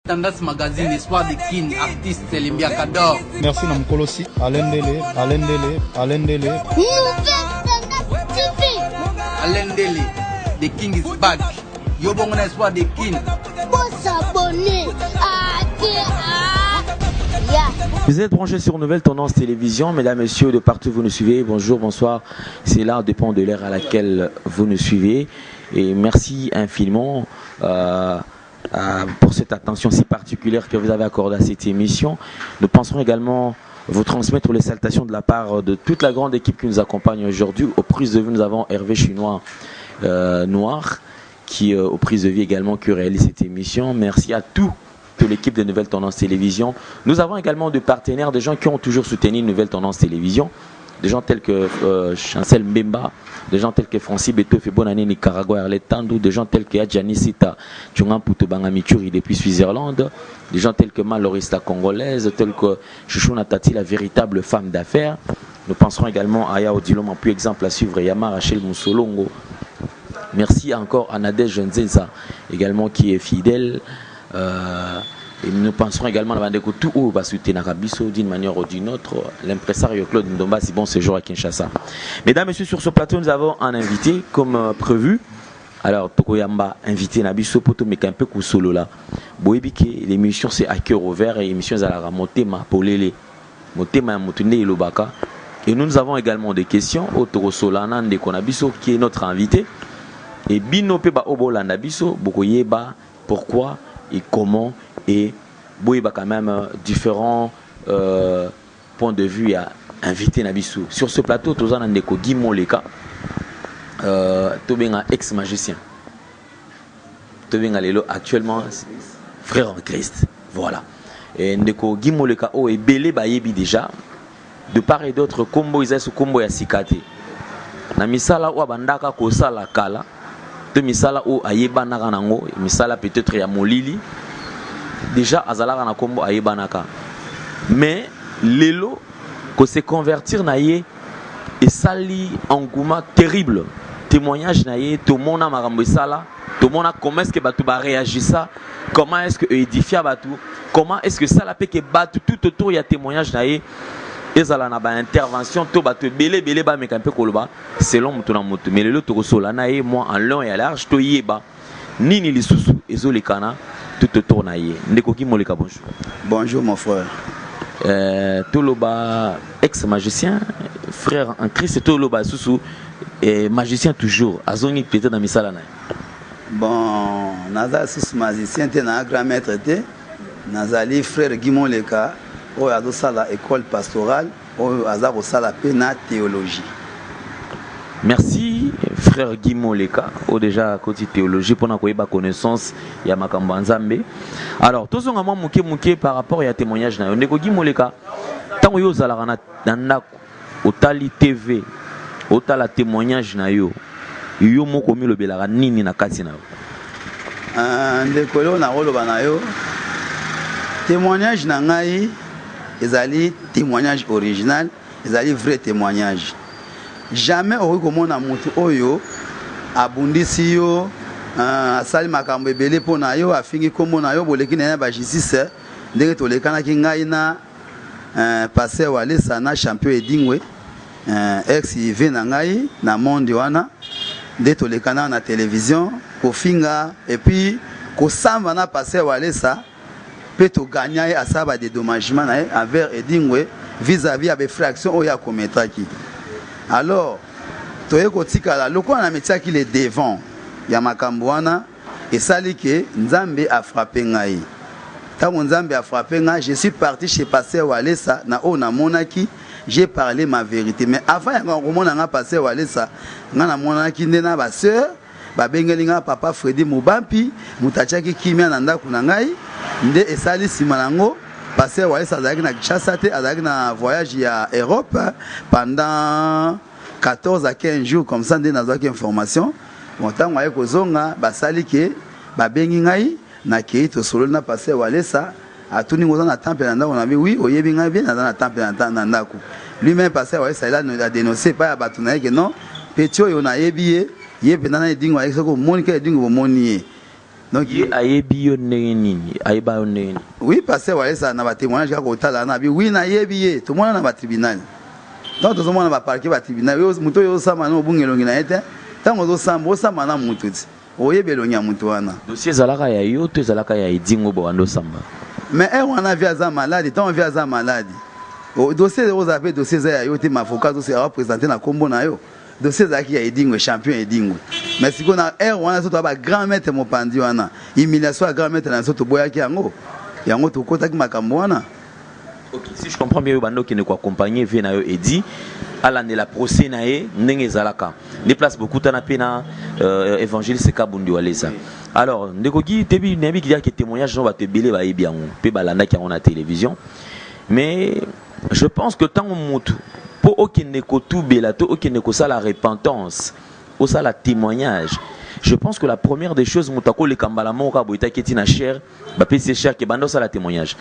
Tendance Magazine, Espoir de King, artiste Limbia Kador. Merci Namkolosi, Alain Dele. Nouvelle Tendance TV. Alain Dele, The King is back. Yo bon Espoir de King. Pour s'abonner. Vous êtes branchés sur Nouvelle Tendance Télévision, mesdames, messieurs, de partout vous nous suivez. Bonjour, bonsoir. C'est là, dépend de l'heure à laquelle vous nous suivez. Et merci infiniment pour cette attention si particulière que vous avez accordée à cette émission. Nous penserons également vous transmettre les salutations de la part de toute la grande équipe qui nous accompagne aujourd'hui. Aux prises de vue, nous avons Hervé Chinois Noir, qui aux prises de vue également qui réalise cette émission. Merci à toute l'équipe de Nouvelle Tendance Télévision. Nous avons également des partenaires, des gens qui ont toujours soutenu Nouvelle Tendance Télévision. Des gens tels que Chancel Mbemba, des gens tels que Francis Beto fait bonne année Nicaragua, Erletando, des gens tels que Adjani Sita, Tchungan Putobanga Michuri depuis Suisse-Irlande, des gens tels que Malorista congolaise, tels que Chouchouna Tati, la véritable femme d'affaires. Nous penserons également à Aya Odilom, en plus exemple à suivre Yama Rachel Moussolongo. Merci encore à Nadège Nzenza, également qui est fidèle. Et nous penserons également à Bandeko tout où va soutenir Narabiso d'une manière ou d'une autre. L'impresario Claude Ndomba, si bon séjour à Kinshasa. Mesdames, messieurs, sur ce plateau, nous avons un invité comme prévu. Alors, Tokoyamba, invité Nabiso Poto Mekampe Kousolo là. Boébike, l'émission c'est à cœur ouvert et l'émission est à la Motema Polele. Motema Motune et Lobaka. Et nous avons également des questions. Otoro Solana Ndekonabiso qui est notre invité. Et Binope Ba Obola Nabiso, Bokoyeba, pourquoi et comment. Et il y a quand même différents points de vue à inviter Nabissou. Sur ce plateau, nous avons Guy Moleka, ex-magicien. Actuellement, frère en Christ. Voilà. Et Guy Moleka est belé bayebi déjà. De part et d'autre, combo isasu combo ya sikate. Na misala ou bandaka ko sala kala. De misala ou ayeba naranango, misala peut-être ya molili. Déjà azalaka na kombo ayebanaka mais lelo ko se convertir na ye et sali engouement terrible témoignage na ye tout monde a marambo sala tout monde a comment est-ce que batu ba réagir ça comment est-ce que édifier batu comment est-ce que ça la que batu tout autour il y a témoignage na ye ezala na ba intervention to batu belé ba mekampe koloba selon mutu na mutu mais lelo to ko sola na ye moi en long et à large to yeba nini lisusu ezolekana tout autour naïe. Ndekoki Moleka, bonjour. Bonjour mon frère. Toloba ex-magicien, frère en Christ, Toloba Soussou, magicien toujours. Azoni peut-être dans misala na. Bon, naza sous magicien te na grand maître te, nazali frère Guy Moleka, o azo sala école pastorale, o azako sala pe na théologie. Merci frère Guy Moleka, ou déjà côté théologie pour n'avoir pas connaissance ya makambo nzambe. Alors tous on a muke par rapport à témoignage na ndeko Guy Moleka. Tant yo zalaka na ndako otali TV, otala témoignage na yo. Yo moko mi lobelaka nini na kati na yo. Ndeko lo na rolo bana yo. Témoignage na ngai ezali témoignage original, ezali vrai témoignage. Jamais au komona mutu oyo abundisi yo asali makambo ebele pona yo afingi kombo na yo boleki na ba justice ndenge tolekana ki ngai na passer Walesa na champion Edingwe ex IV na ngai na monde wana nde tolekana na télévision kofinga et puis kosamba na passer Walesa pe to gagner asaba dédommagement na envers Edingwe vis-à-vis avec fraction oya kometaki. Alors, toye kotikala loko na metia ki le devant ya makambo wana esali ke Nzambe a frappé ngai. Tango Nzambe a frappé ngai, je suis parti chez Pasteur Walesa na o na monaki, j'ai parlé ma vérité. Mais avant ya komona nga Pasteur Walesa, nga na monaki ndena ba sœur, ba bengeli nga papa Freddy Mubampi, mutachaki kimia na ndako na ngai, nde esali sima nango. Pasteur Walesa azalaki na Kinshasa te, azalaki na voyage à Europe pendant 14 à 15 jours comme ça nde nazwaki information. Bon tango aye kozonga basali ke babengi ngai na kei to solo na Pasteur Walesa atuni ngoza na temple na ndako na bi oui oyebi ngai bien na temple na ndako. Lui-même Pasteur Walesa il a dénoncé pas batu na ke non petio yo na yebi ye pe na Edingwe avec soko moni ke Edingwe moni ye. Donc oui, passer Walesa na ba témoignage ka kotala na bi oui na yebi tout le monde na ba tribunal. Donc tout le monde na ba parquet ba tribunal. Yo muto yo sama no bungelongi na ete. Tango zo sama sama na mutu. Oyebelongi ya mutu wana. Dossier zalaka ya yo to zalaka ya idingo bo ando samba. Mais on a vu za malade, tant on vient za malade. O dossier aux appels dossier za yo te avocat dossier a présenté na kombo na yo. Dossier za ki ya idingo champion idingo. Mais si on a on so to ba grand maître mo pandi wana. Humiliation à grand maître na so to boya ki yango. Yango to kota ki makambo wana. OK, si je comprends bien bando qui ne ko accompagner vient na yo edi ala ne la procès na ye ndenge zalaka. Ne place beaucoup tana pena évangile Seka Bundu Walesa. Alors, ndekoki tebi nebi ki dire que témoignage va te belé ba yebi yango pe balanda ki on a télévision. Mais je pense que tant mutu pour okende ko tout belato okende ko ça la repentance, ou ça la témoignage. Je pense que la première des choses mutako le kambala moka boita keti na cher, ba pesi cher ke bando ça la témoignage.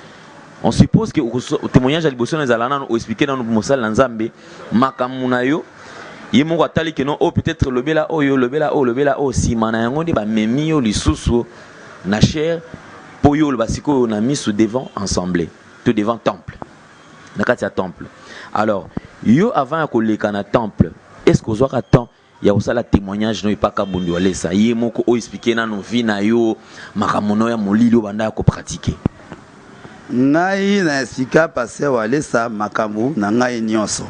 On suppose que au témoignage à liboso na zalana o expliquer dans mosala nzambe makamuna yo yemo atali que non oh peut-être le bela o si mana yango de ba memi yo lisusu na cher po yo le basiko na misu devant ensemble tout devant temple na katia temple. Alors yo avant ko leka na temple est-ce que ozwaka temps ya osala témoignage no ipaka Bundu Walesa yemo ko o expliquer na no vie na yo makamono ya molilo banda ko pratiquer. Ngai na esika passer Walesa makambo na ngai nyonso.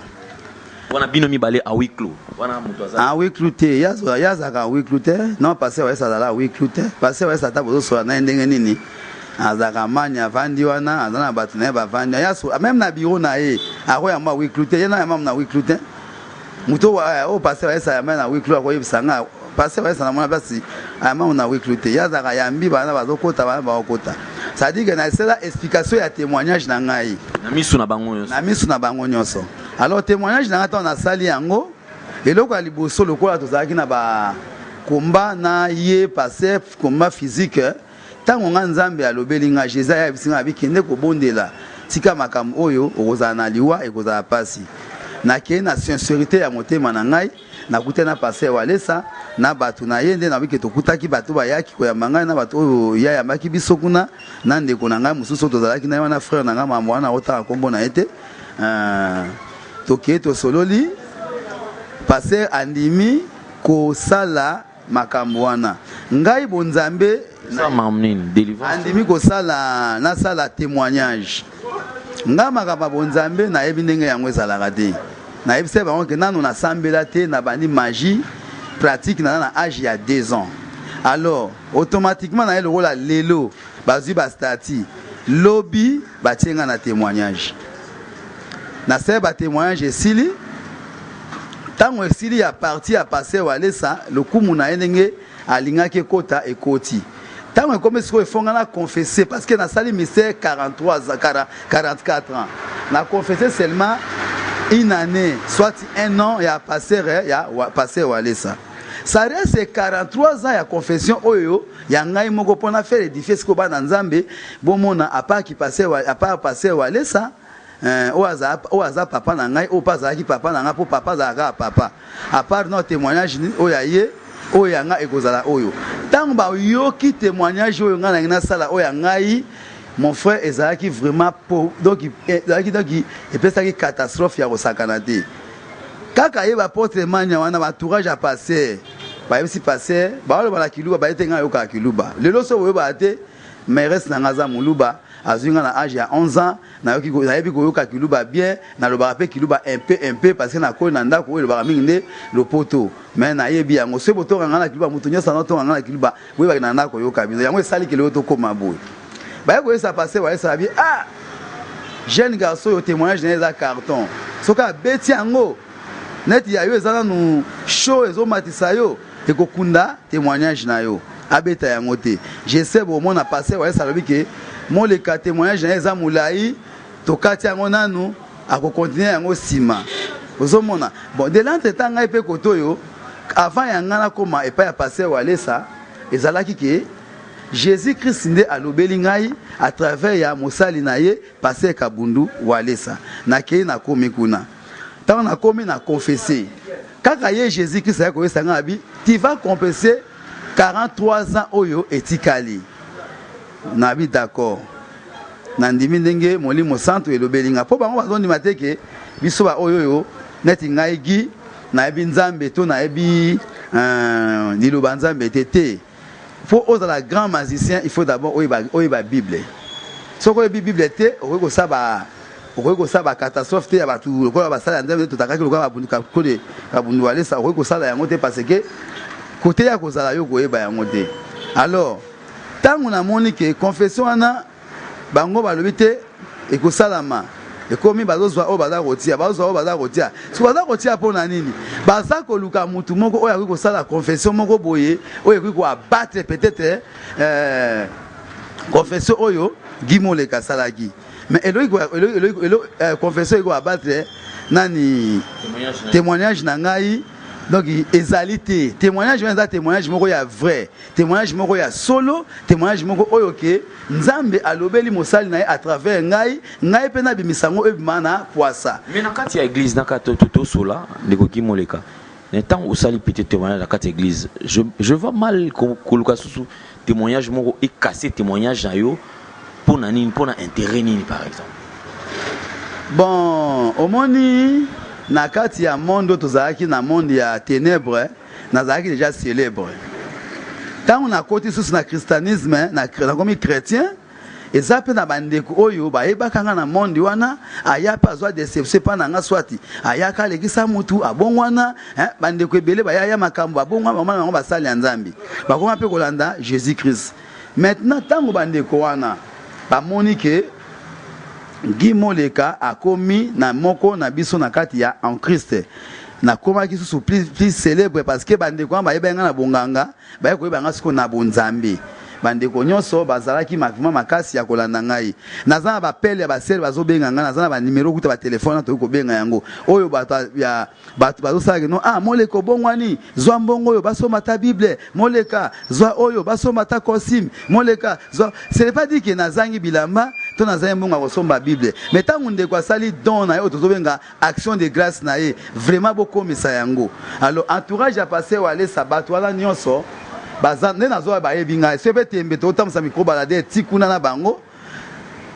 Wana bino mibale a huis clos. Wana mutu aza. A huis clos te yaza ka huis clos te. Non passer Walesa dala huis clos te. Passer Walesa ta bozo so na ndenge nini. Azaka manya vandi wana azana batu na ba vandi. Yaso même na bureau na ye. Ako ya ma huis clos te. Yena ya mam na huis clos te. Mutu o passer Walesa ya na huis clos ko yebisanga. Passer Walesa na mona basi ya mam na huis clos te. Yaza ka yambi bana bazokota bana bakota. Ça dit que na cela explication ya témoignage na ngai na misu na bango nyonso na misu na bango nyonso. Alors témoignage na ngata na sali yango eloko ya liboso lokola tozalaki na ba komba na ye passé combat physique tango nga nzambe alobeli nga Jésus ya bisinga bikende ko bondela tika makambo oyo okozala na liwa ekozala pasi na ke na sincérité ya motema na ngai na kutena passé Walesa na batu na yende na bike tokutaki batu bayaki ko ya manga na batu oyo ya ya maki bisokuna na ndeko na ngai mususu tozalaki na wana frère na ngai mambo wana otaka kombo na ete toke to sololi passé andimi ko sala makambo wana ngai bonzambe andimi ko sala na sala témoignage nga makaba bonzambe na yebi ndenge yango ezalaka te na yebi se bango ke nanu na sambela te na bandi magie pratique na âge ya 2 ans. Alors automatiquement na le rôle lelo bazui ba stati lobby ba tienga na témoignage na se ba témoignage esili tango esili ya parti a passer Walesa le kumu na ndenge alinga ke kota ekoti tango comme ce que fonga na confesser parce que na sali mystère 44 ans na confesser seulement une année soit 1 an ya passer Walesa. Ça reste 43 ans ya confession oyo ya ngai moko pona faire édifier ce ko ba na nzambe bomona apa ki passer Walesa oaza papa na ngai o paza ki papa na nga po papa za ka papa à part notre témoignage oya ye oya nga ekozala oyo tango ba yoki témoignage oyo nga na sala oya ngai mon frère ezalaki vraiment donc il epesaki catastrophe ya kosakana te kaka ye baporte manya wana batourage a passé bayebisi passé baoloba na kiluba bayete nga yoka kiluba lelo so boyoba te mais reste na ngaza muluba azinga na âge ya 11 ans na yoki ko yebi ko yoka kiluba bien na loba pe kiluba un peu parce que na ko na ndako we loba mingi nde lopoto mais na yebi yango se boto nga na kiluba mutunyo sa noto nga na kiluba we ba na ndako yoka bizo yango esali kele to koma boy ba ko ça passer wa ça bien ah jeune garçon au témoignage dans les carton soka beti yango net ya yo ezana nu show ezomatisa yo ekokunda témoignage na yo abeta yango te je sais bon mon a passé wa ça lobi ke mon le témoignage na eza mulai to kati yango nanu ako continuer yango sima ozomona bon de l'entretemps ngai pe koto yo avant ya ngana koma epa ya passer Walesa ezalaki ke Jésus Christ nde alobeli ngai à travers ya mosali na ye passer Kabundu Walesa na ke na komi kuna tant na komi na confesser kaka ye Jésus Christ ya ko esanga abi tu vas confesser 43 ans oyo etikali nabi d'accord nandimi ndenge molimo centre elobelinga po bango bazondima te ke biso ba oyo neti ngai gi nayebi nzambe to nayebi liloba nzambe te pour ozala grand magicien il faut d'abord oyiba bible soko oyebi bible te okoki kosala catastrophe te ya bato lokola basala nzambe te totakaki lokola kabundu walesa okoki kosala yango te parce que kote ya kozala yo koyeba yango te. Alors ntango namoni ke confession wana bango balobi te ekosalama ekomi bazozwa oyo baza kotia so baza kotia mpona nini baza koluka mutu moko oyo akoki kosala confession moko boye oyo ekoki koabattre peut-être confession oyo Guy Moleka asalaki mais confession eko abattre nani témoignage na ngai. Donc ezalité témoignage mais témoignage moko ya vrai témoignage moko ya solo témoignage moko oyo ke nzambe alobeli mosali na à travers ngai pena bimisango ebimana poisa mais na kati ya église na kati toto sola ndeko Guy Moleka na temps osali petit témoignage na kati église je vois mal koluka susu témoignage moko et casser témoignage na yo pour na intérêt nini par exemple. Bon omoni na kati ya monde tozalaki na monde ya ténèbres nazalaki déjà célèbre tant on a côté sous na christianisme na komi chrétien eza pe na bandeko oyo bayebaka nga na monde wana aya pa zwa déception pa na nga swati aya ka lekisa mutu abongwana bandeko ebele baya makambo abongwa mama bango basali ya nzambi bakoma pe kolanda Jésus Christ. Maintenant tango bandeko wana bamoni ke Guy Moleka a commis na moko na biso na kati ya en Christ na koma ki sous plus célèbre parce que bandeko ba yebenga na bonganga ba yekoyebanga siko na bonzambe bandeko nyonso bazalaki makasi ya kolanda ngai nazana ba pele ba sel bazobenga nga nazana ba numéro kuta ba téléphone to ko benga yango oyo bato bazosala no Moleka bongwani zwa mbongo oyo basoma ta Bible Moleka zwa oyo basoma ta kosim Moleka zwa ce n'est pas dit que nazangi bilamba to nazangi mbongo akosomba Bible mais tango ndeko asali don na yo tozobenga action de grâce na ye vraiment bokomisa yango. Alors entourage a passé wale sabato wala nyonso bazane nazo ba yebinga sebe tembe to tamsa micro balade tikuna na bango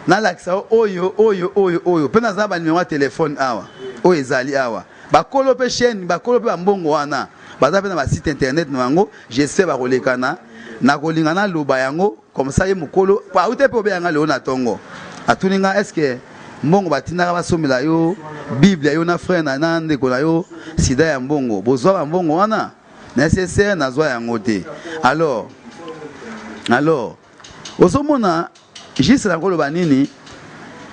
na laksa oyo pe naza ba numéro téléphone awa oyo ezali awa bakolo pe chaîne bakolo pe mbongo wana baza pe na ba site internet na bango j'essaie ba kolekana na kolingana loba yango comme ça ye mukolo pa ute pe obeyanga leo na tongo atuninga est-ce que mbongo batinaka basomela yo Bible yo na frère na nande ko na yo sida ya mbongo bozwa mbongo wana nécessaire na zwa yango te. Alors osomona juste na koloba nini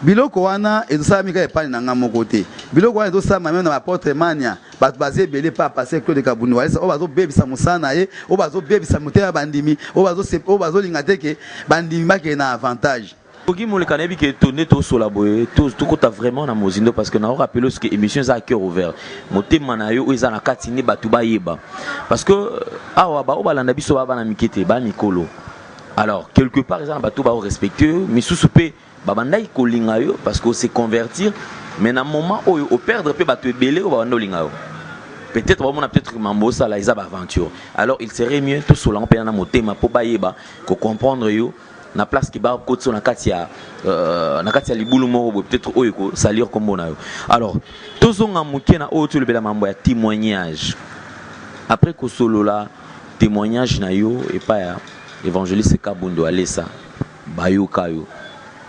biloko wana ezosala mika epani na nga moko te biloko wana ezosala même na apôtre mania bato bazebele pa passer Claude Kabundu walesa o bazobebisa mosana ye o bazobebisa motema bandimi o bazolinga te ke bandimi make na avantage. Guy Moleka nebi ke tourner to sola boye to kota vraiment na mozindo parce que na rappelé ce que émission za cœur ouvert motema na yo eza na kati ni batu ba yeba parce que awa ba obalanda biso ba na mikete ba mikolo. Alors quelque part eza batu ba respectueux mais sous-soupé ba bandai ko linga yo parce que se convertir mais na moment oyo au perdre pe batu ebele o ba linga yo peut-être on a peut-être mambo ça la eza ba aventure. Alors il serait mieux to sola on pe na motema po ba yeba ko comprendre yo na place qui ba kotso na katia libulu moko peut-être oyo ko salir comme na yo. Alors tozonga muke na oyo to lebela mambo ya témoignage après ko solo la témoignage na yo et pas ya évangéliste Kabundu alesa bayo kayo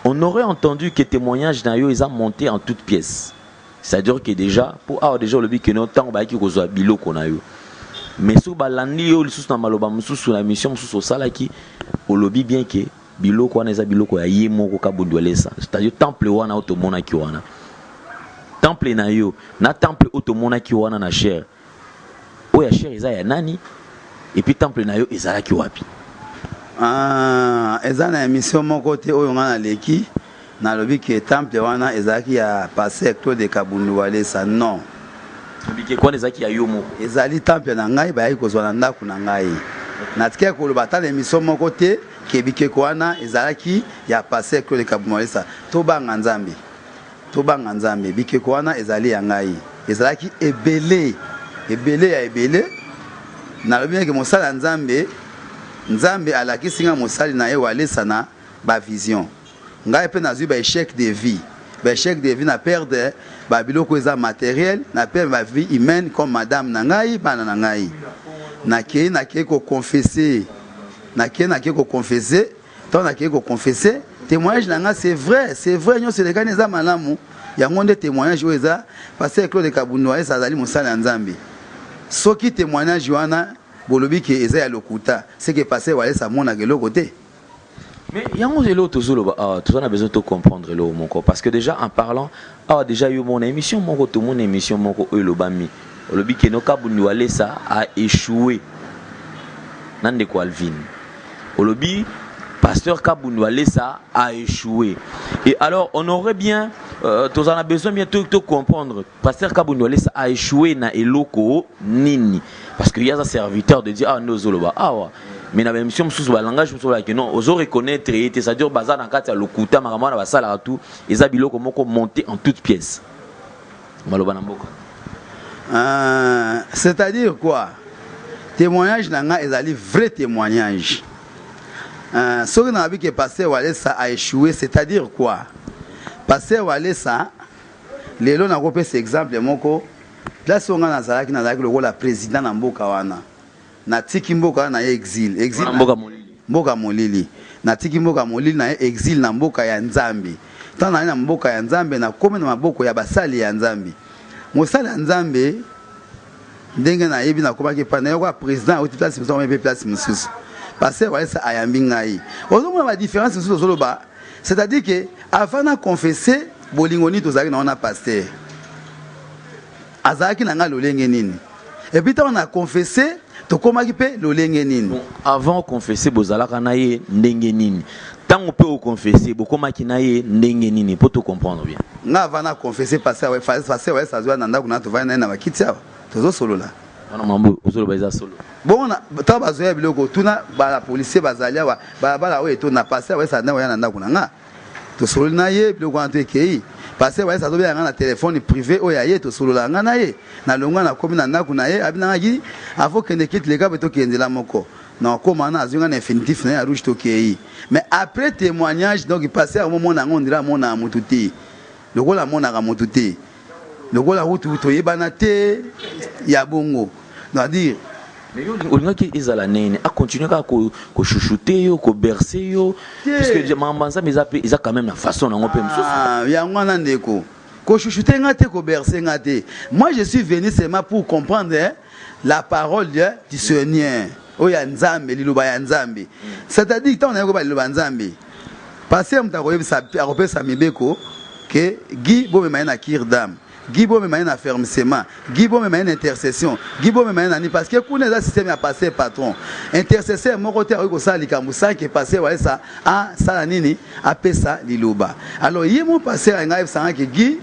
on aurait entendu que témoignage na yo ils a monté en toutes pièces, c'est-à-dire que déjà pour avoir déjà le but que non tant ba ki ko zo biloko na yo mais so balandi yo lisusu na maloba mususu na mission mususu salaki au lobby bien que biloko wana eza biloko ya ye moko Kabundu alesa c'est-à-dire temple wana automona ki wana temple na yo na temple automona ki wana na cher o ya cher eza ya nani et puis temple na yo ezala ki wapi eza na émission moko te oyo ngana leki na lobi ke temple wana ezala ki ya passer Claude Kabundu alesa non bike kwa ezaki ya yo moko ezali temple na ngai ba yiko zwa na ndaku na ngai na tike ko loba ta émission moko te kebike kwana ezalaki ya passer Claude Kabundu alesa to banga nzambe bike kwana ezali ya ngai ezalaki ebele na lobi ke mosala nzambe nzambe alakisi nga mosali na ye walesa na ba vision ngai pe nazwi ba échec de vie na perdre ba biloko eza matériel na perdre ba vie humaine comme madame na ngai bana na ngai nakei ko confesser tant nakei ko confesser témoignage na nga c'est vrai nyo c'est lekani eza malamu yango nde témoignage oyo eza pasteur Claude Kabundu esa azali mosali ya nzambe soki témoignage wana bolobi ke eza ya lokuta c'est que pasteur walesa mona keloko te. Mais yango zelo tozoloba tout on a besoin de comprendre le moko parce que déjà en parlant déjà eu mon émission moko tout mon émission moko lobami lobi ke no Kabundu walesa a échoué nande ko Alvin lobi pasteur Kabundu walesa a échoué et alors on aurait bien tous on a besoin bientôt de comprendre pasteur Kabundu walesa a échoué na eloko nini parce qu'il y a un serviteur de dire no zoloba mais na émission sous le langage sur la que non ozo reconnaître c'est-à-dire bazar dans kati ya lokuta makamana basala tout eza biloko moko monter en toutes pièces maloba na mboka c'est-à-dire quoi témoignage nanga ezali vrai témoignage ce que na bi que pasteur walesa a échoué c'est-à-dire quoi pasteur walesa lelo na ko pesa exemple moko place on a nazalaki le la président na mboka wana na tiki mboka na exil mboka molili na tiki mboka molili na exil na mboka ya nzambe tana na mboka ya nzambe na kome na maboko ya basali ya nzambe mosali ya nzambe ndenge na yebi na komaki pa na yo président au place mso mpe place msusu parce walesa ayambi ngai ozomona la différence msusu zoloba c'est-à-dire que avant na confesser bolingoni tozaki na ona pasteur azaki na nga lolenge nini et puis on a confessé to komaki pe lolenge nini avant confesser bozalaka na ye ndenge nini tango pe o confesser bokomaki na ye ndenge nini pour te comprendre bien nga avant na confesser passer ouais ça doit nanda kuna to va na bakiti awa tozo solo la wana mambo ozolo baiza solo bon na ta bazoya biloko tuna ba policier bazalia ba bala oyo to na passer ouais ça na nanda kuna nga to solo na ye biloko anteke passer ouais ça doit bien na téléphone privé oyo ye to solo la nga na ye na longa na komi na ndaku na ye abina ngi avant que ne quitte les gars to kendela moko na koma na azunga na infinitif na rouge to kei mais après témoignage donc passer au moment na ngondira mona mututi lokola mona ga mututi lokola hutu to yebana te ya bongo c'est-à-dire mais olingaki ezala nene a continuer ko chouchouter yo ko bercer yo parce que mambanza mais ils a quand même la façon na ngopé msusu ya ngwana ndeko ko chouchouter ngate ko bercer ngate moi je suis venu seulement pour comprendre la parole du Seigneur oya nzambe liloba ya nzambe c'est-à-dire tant na ko ba liloba nzambe passer mutako yebisa akopesa mibeko que Guy bomema na kirdam Guy bomema na fermement Guy bomema na intercession Guy bomema na ni parce que kuna za système ya passer patron intercesseur moko te ko sala likambu ça que passer wala ça a sala nini apesa liloba alors yemo passer nga ebsanga que Guy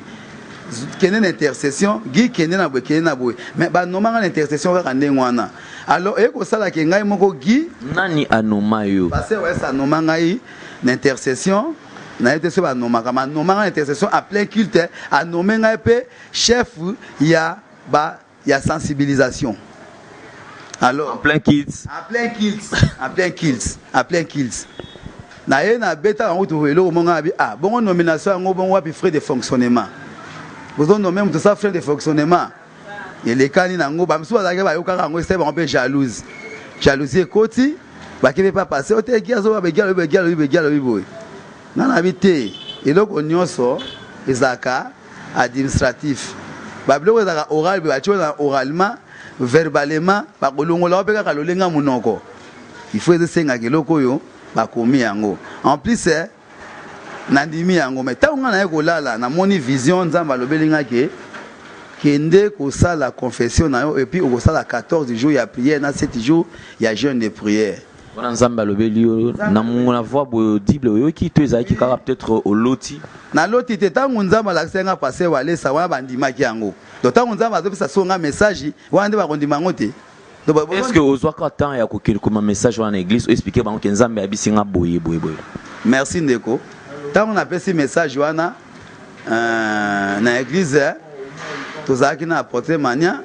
kene na intercession Guy kene na boye mais ba nomanga na intercession ka ndengwana alors e ko sala ke ngai moko Guy nani anoma yo passer wala ça nomanga yi na intercession na été se ba nomaka ma nomanga intercession à plein culte a nommé ngai pe chef ya sensibilisation alors en plein kids na ye na beta en route velo monga bi bon nomination ngo bon wapi frais de fonctionnement vous on nommé tout ça frais de fonctionnement et les cani na ngo ba mso bazaka ba yoka ngo c'est bon peu jalousie koti ba ke pas passer o te giazo ba begalo boy na habité et donc nyonso ezaka administratif ba biloko ezaka oral ba tchola oralement verbalement ba kolongola opeka kalolenga munoko il faut esenga keloko yo ba komi yango en plus nandimi yango mais tanga na ekolala na moni vision nzamba lobelinga ke kende ko sala confession na yo et puis ko sala 14 jours ya prière na 7 jours ya jeûne de prière. Wana nzamba lobeli yo na mona voix audible yo ki to ezaki kaka peut-être au loti na loti te tangu nzamba la senga passer wale sa wa bandima ki yango donc tangu nzamba azopesa songa message wa nde ba kondima ngote est-ce que ozwaka temps ya kokeli comme message wana église expliquer bango ke nzamba abisinga boye merci ndeko tangu na pesi message wana na église tozaki na apporter mania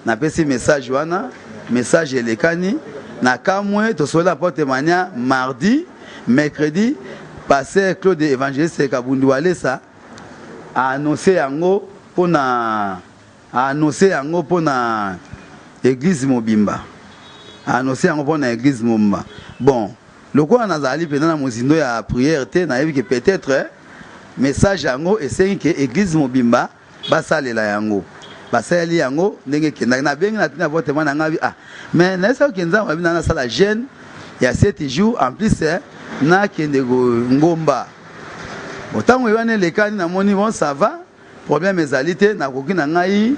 na pesi message wana message elekani na kamwe to sola porte mania mardi mercredi pasteur Claude Évangéliste Kabundu Walesa a annoncé yango pona église Mobimba. A annoncé yango pona église Mobimba. Bon, le quoi nazali pendant na mozindo ya prière te na yebi que peut-être message yango essaye que église Mobimba basalela yango. Basali yango ndenge kenda na bengi na tina vote mana ngabi mais na ça kenza wabi na sala jeune il y a 7 jours en plus na kende ngomba. Autant wana les cas na moni bon ça va problème ezalité na koki na ngai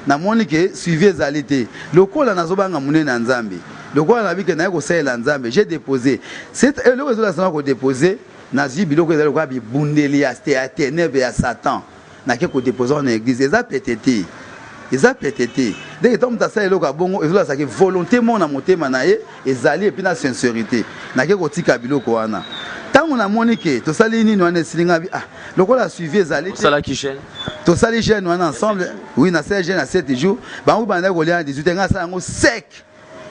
na moni ke suivi ezalité lokola nazobanga munene nzambe lokola na bike na ko sala nzambe j'ai déposé c'est le réseau la ko déposer na zibi loko ezali ko bi bundeli ya ténèbres ya Satan na ke ko déposer en église eza pétété. Ils ont pété. Dès que tu as fait le bongo, ils ont fait volontairement na motema na ye, ezali et puis na sincérité. Na ke koti kabilo ko wana. Tant on a monique, to sali ni no ane silinga bi le ko la suivi ezali. Sala ki chaîne. To sali jeune wana ensemble, oui na 16 jeune à 7 jours, ba ngo banda ko lia 18 nga sa ngo sec.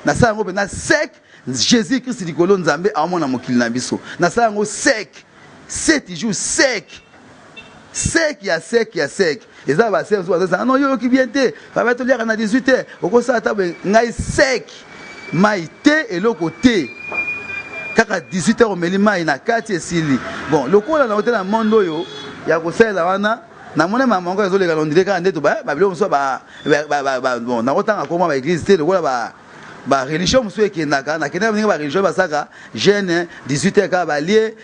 Na sa ngo na sec, Jésus Christ likolo nzambe amona mokili na biso. Na sa ngo sec. 7 jours sec. Sec, il y a sec. Et ça va ser non yo qui vient te va mettre l'air à 18h au ko ça table ngai sec maïté et le côté kaka 18h au melima ina kati esili bon le ko na hôtel na mondo yo ya ko sala wana na mona mama ngo ezoleka londire ka ndeto ba bilo mso ba bon na otanga ko ba église te le ko ba religion mso ekendaka na kena ba religion basaka jeune 18h ka ba lié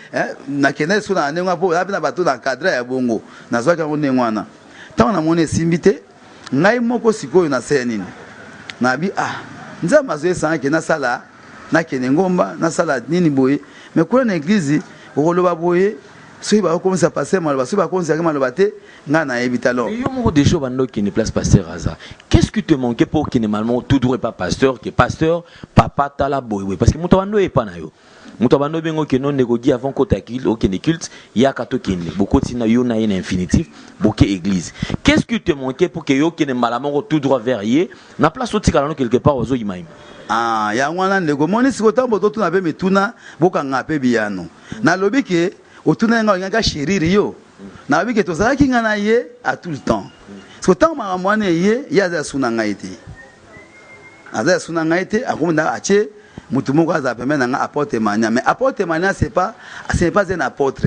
na kena so na nenga po na bato na cadre ya bongo na zwaka ngo nengwana tant na mone simbité ngai moko sikoyo na senini na bi nzamba mazo esanga ke na sala na kene ngomba na sala nini boye mais kwa na église okoloba boye so ba commence à passer mal ba so ba commence à maloba te nga na ebita lo yo moko des jours bando qui ne place pasteur Aza qu'est-ce qui te manquait pour qu'il normalement tout doit pas pasteur que pasteur papa tala boye parce que muto bando e pa na yo muto bando bengo ke non négoci avant kota kilt au kene culte ya kato kene beaucoup tina yo na en infinitif boké église qu'est-ce qui te manquait pour que yo kene malamango tout droit verrier na place au tikala quelque part ozo imaima ya ngwana ndeko moni sikotambo to tuna pe metuna boka ngape biano na lobi ke otuna nga ngaka shiriri yo na lobi ke to zaki ngana ye à tout le temps sikotambo mwana ye ya za suna ngaiti aza suna ngaiti akomanda ache mutu moko aza pembe na nga apôtre mania mais apôtre mania c'est pas un apôtre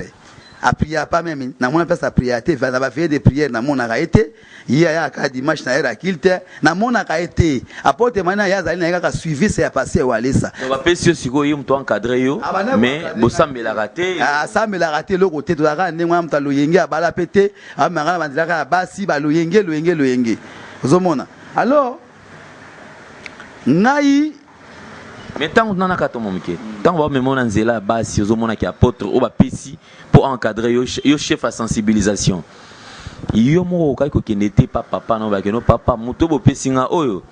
a prier pas même na mona place a prier te va na faire des prières na mona kaete ya ka dimanche na era kilte na mona kaete apôtre mania ya zali na ka suivi c'est à passer Walesa on va pesi siko yo mto encadré yo mais bosambela raté sambela raté le côté to la ndengwa mta loyenge abala pété amanga bandilaka basi ba loyenge ozomona alors ngai mais tant on a ka to momike tant on va me mona nzela basi ozomona ki apôtre o ba pesi pour encadrer yo chef à sensibilisation yo mo ka ko n'était pas papa non ba que no papa muto bo pesinga oyo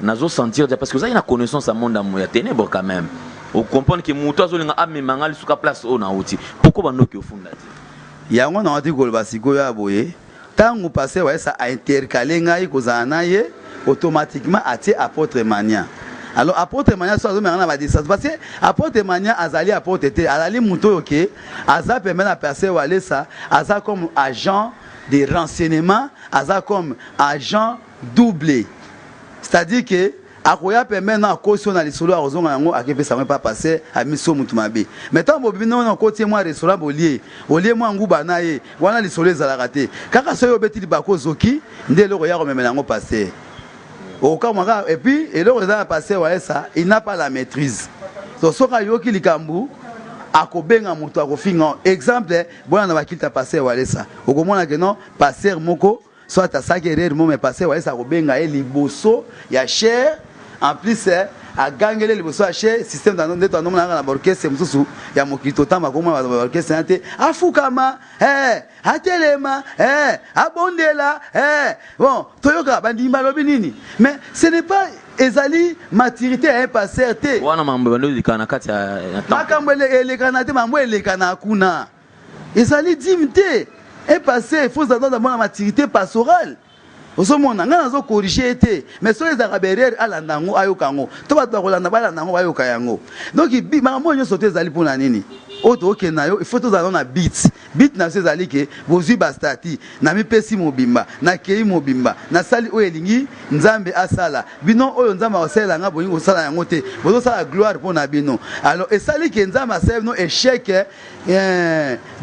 nazo sentir parce que ça y a connaissance à monde ya ténèbres quand même on comprendre que muto azolinga amemanga li suka place o na outi pourquoi bando ki ofunda ti yango na ati ko basiko ya boye tangu passé ouais ça a intercalé ngai ko zana ye automatiquement ati apôtre mania. Alors apôtre mania so azo mena ba distance parce que apôtre mania azali apôtre te azali muto OK aza permet na passer Walesa aza comme agent de renseignement aza comme agent doublé c'est-à-dire que akoya permet na caution na lisolo azonga yango akepe ça pas passer a miso mutu mabe maintenant bobino na côté moi restaurant bolier moi nguba na ye wana lisolo ezala raté kaka so yo betili bako zoki ndelo ko ya ko memela ngo passer. Et puis, et là, on a passé ça, il n'a pas la maîtrise. Donc, ce qu'il y a qui likambu, à kobenga muto à kofinga. Exemple, bon, on a quitté passer ça. Au comment on a que non, passer moko, soit à ça qui est mais passer ça kobenga et liboso, il y a cher, en plus a gagné les liboso à cher, système dans notre nom na orchestre mususu, ya mokito tamba comme orchestre nate, afukama, atelema, abondela, bon, toyoka bandimba lobi nini. Mais ce n'est pas ezali maturité à un passer te. Wana mambo bando likana kati ya makambo elekana te mambo elekana kuna. Ezali dimité. Un passer il faut s'attendre à la maturité pastorale. osomona nga nazo corriger été mais so les araberere alanda ngo ayokango to ba kolanda balanda ngo bayoka yango donc makambo nyo sote ezali pona nini oto okena yo il faut to zalona beat na se zali ke bozwi bastati na mipesi mobimba na kei mobimba na sali o elingi nzambe asala bino oyo nzambe asala nga bolingo sala yango te bozo sala gloire pona bino alors esali ke nzambe asala no échec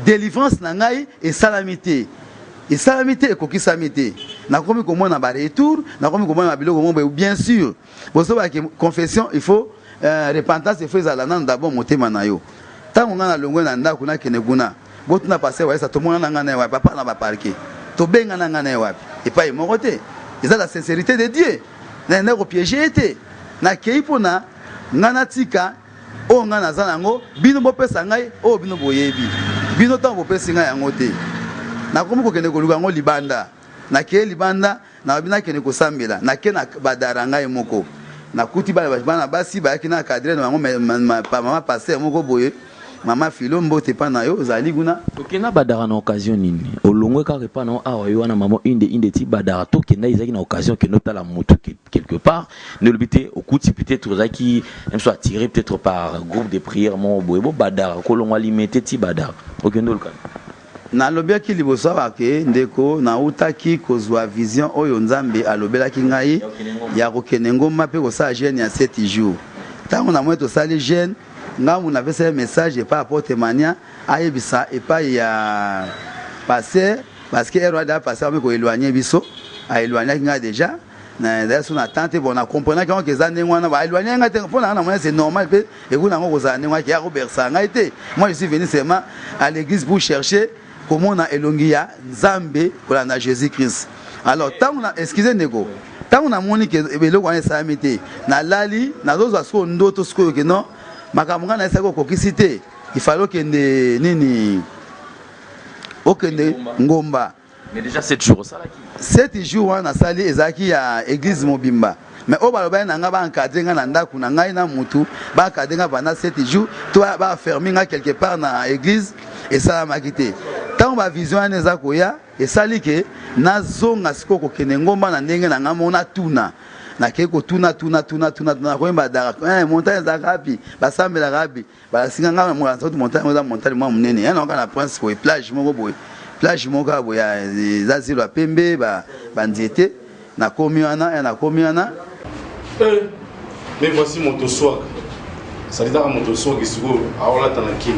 délivrance na ngai esalamité esalamité ekokisamité nakomi komona ba retour nakomi komona biloko mombe bien sûr bozo ba ke confession il faut repentance il faut ezala d'abord motema na yo tango nga na longwe na ndako na kene kuna botuna passer wa esa tomona na ngana wa papa na ba parquet to benga na ngana wa et pas imoroté c'est la sincérité de Dieu na ndako piéger été na kei pona ngana tika o ngana za nango bino bopesa ngai o bino boyebi bino tango bopesa ngai yango te na komi ko kene ko luka ngo libanda na kei libanda na bina kene ko sambela na kena badara ngai moko na kuti bana basi ba kina cadre na ngo mama passer moko boye mama filo mbote pa na yo zali guna tokena badara na occasion nini olongwe ka repa na awa yo na maman inde ti badara tokenda izaki na occasion que notala moto quelque part ne lobité au coup peut-être ozaki même soit attiré peut-être par groupe de prière mon boyebo badara ko longwa limité ti badara okendo luka na lobiaki liboso wake ndeko na utaki kozwa vision oyo nzambe alobelaki ngai ya kokene ngoma pe kosala jeune ya 7 jours tango na mweto sali jeune nga mon avait un message par rapport témoignage ayebisa et pas ya passer parce que erreur da passer avec ko éloigner biso a éloigner nga déjà na d'ailleurs son attente bon na comprendre que za ndengwana ba éloigner nga te pour na moi c'est normal pe et vous na ngo za ndengwa ki ya ko bersa nga été moi je suis venu seulement à l'église pour chercher comment on a elongia nzambe pour la Jésus-Christ alors tant on a excusez nego tant on a moni que beloko wana ça mité na lali na zo za so ndoto sko que non makamanga na esako kokisite il fallait que nini okende ngomba mais déjà 7 jours ça là qui 7 jours on a sali ezaki ya église mobimba mais au baloba na nga ba encadrer nga na ndaku na ngai na mutu ba encadrer nga pendant 7 jours toi ba fermer nga quelque part na église et ça m'a quitté tant ba vision ane za koya et sali ke nazonga siko kokende ngomba na ndenge na nga mona tuna na keko tuna ko mba dara montagne za rapi basambela rapi ba singa nga mo nzoto montagne za montagne mo munene yana nga na prince ko plage moko boy plage moko boya za zilo pembe ba nzete na komi wana mais voici mon toswag ça dit dans mon toswag isugo aola tanakin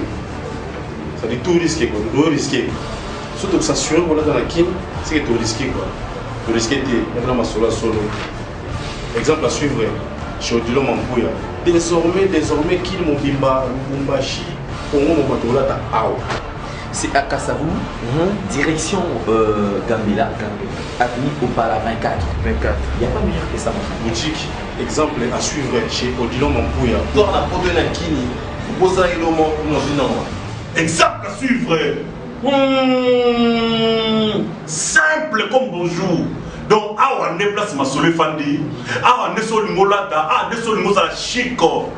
ça dit tout risqué quoi tout risqué surtout que ça sur voilà dans la kin c'est que tout risqué quoi tout risqué t'es vraiment solo exemple à suivre chez Odilo Mampuya désormais qu'il Mobimba Lubumbashi Congo Mobatola ta awa c'est à Kassavou direction Gambela avenue Opala 24 il n'y a pas meilleur que ça boutique exemple à suivre chez Odilo Mampuya dans la pote na kini posa ilomo non exemple à suivre simple comme bonjour. Donc, on est place ma solé fandi, on est sur le molata, on est sur le mot à la chico,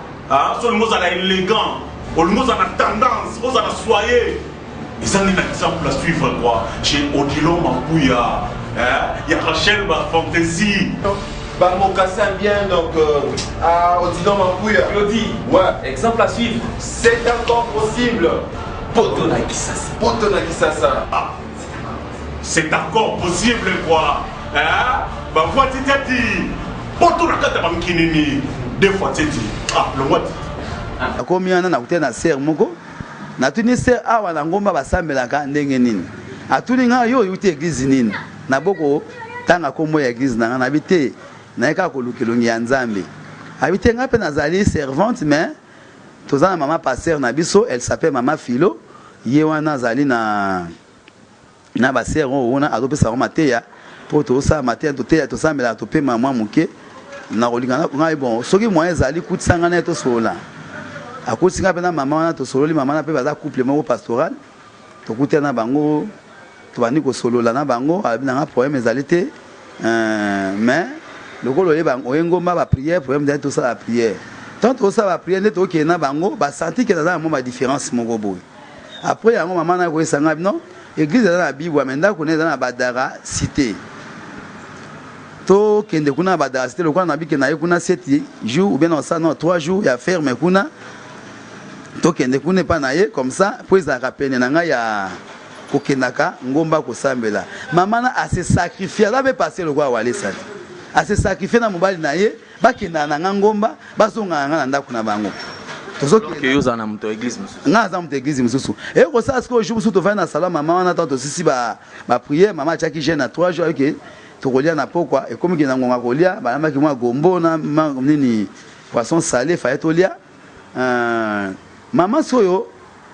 sur le mot à la élégant, sur le mot à la tendance, on a la soyer. Ils ont un exemple à suivre quoi. Chez Odilo Mampuya, il y a Rachel Fantaisie. Bamokassin bien donc à Odilo Mampuya. Claudie, ouais. Exemple à suivre. C'est encore possible. Potona Kisasa. Ah, c'est encore possible quoi. Bah quoi tu t'es dit Potona Kata Bamkinini. Deux fois tu t'es dit. Ah, le mois. Akomi ana na kutena ser moko. Na tuni ser awa na ngomba basambelaka ndenge nini. Atuni nga yo yuti église nini. Na boko tanga kombo ya église na na bité. Na eka ko lukelongi ya Nzambe. Habité nga pe nazali servante mais tozana maman pasteur na biso elle s'appelle maman Philo. Yewana zali na baser on a adopé sa mateya pour to sa mateya to teya to sambela to pe maman muke na rolingana ngai bon soki moyen zali kutsanga na to sola akosinga pe na maman na to sololi maman na pe baza couple moko pastoral to kutena bango to bani ko solola na bango abina nga problème ezali te mais lokolo ye bango engomba ba prière problème de to sa la prière tant to sa ba prière ne to ke na bango ba senti que na ma différence moko boy après yango maman na ko esanga non église dans la Bible mais ndako na badara cité to kende kuna badarasite lokwa na bike na ye kuna 7 jours ou bien non ça non 3 jours ya ferme kuna to kende kuna pa na ye comme ça pour ça rappeler na nga ya kokendaka ngomba kosambela mama na a se sacrifier là be passer lokwa wale ça a se sacrifier na mobali na ye bakenda na ngomba bazonga nga na ndako na bango donc yo za na mto église mususu nga za mto église mususu et ko ça ce que jour mususu to va na salon mama wana tanto sisi ba prière mama chaki jeune na 3 jours OK tokolia na pokwa et comme kina ngonga kolia balamba ki mwa gombo na nini poisson salé fa etolia maman soyo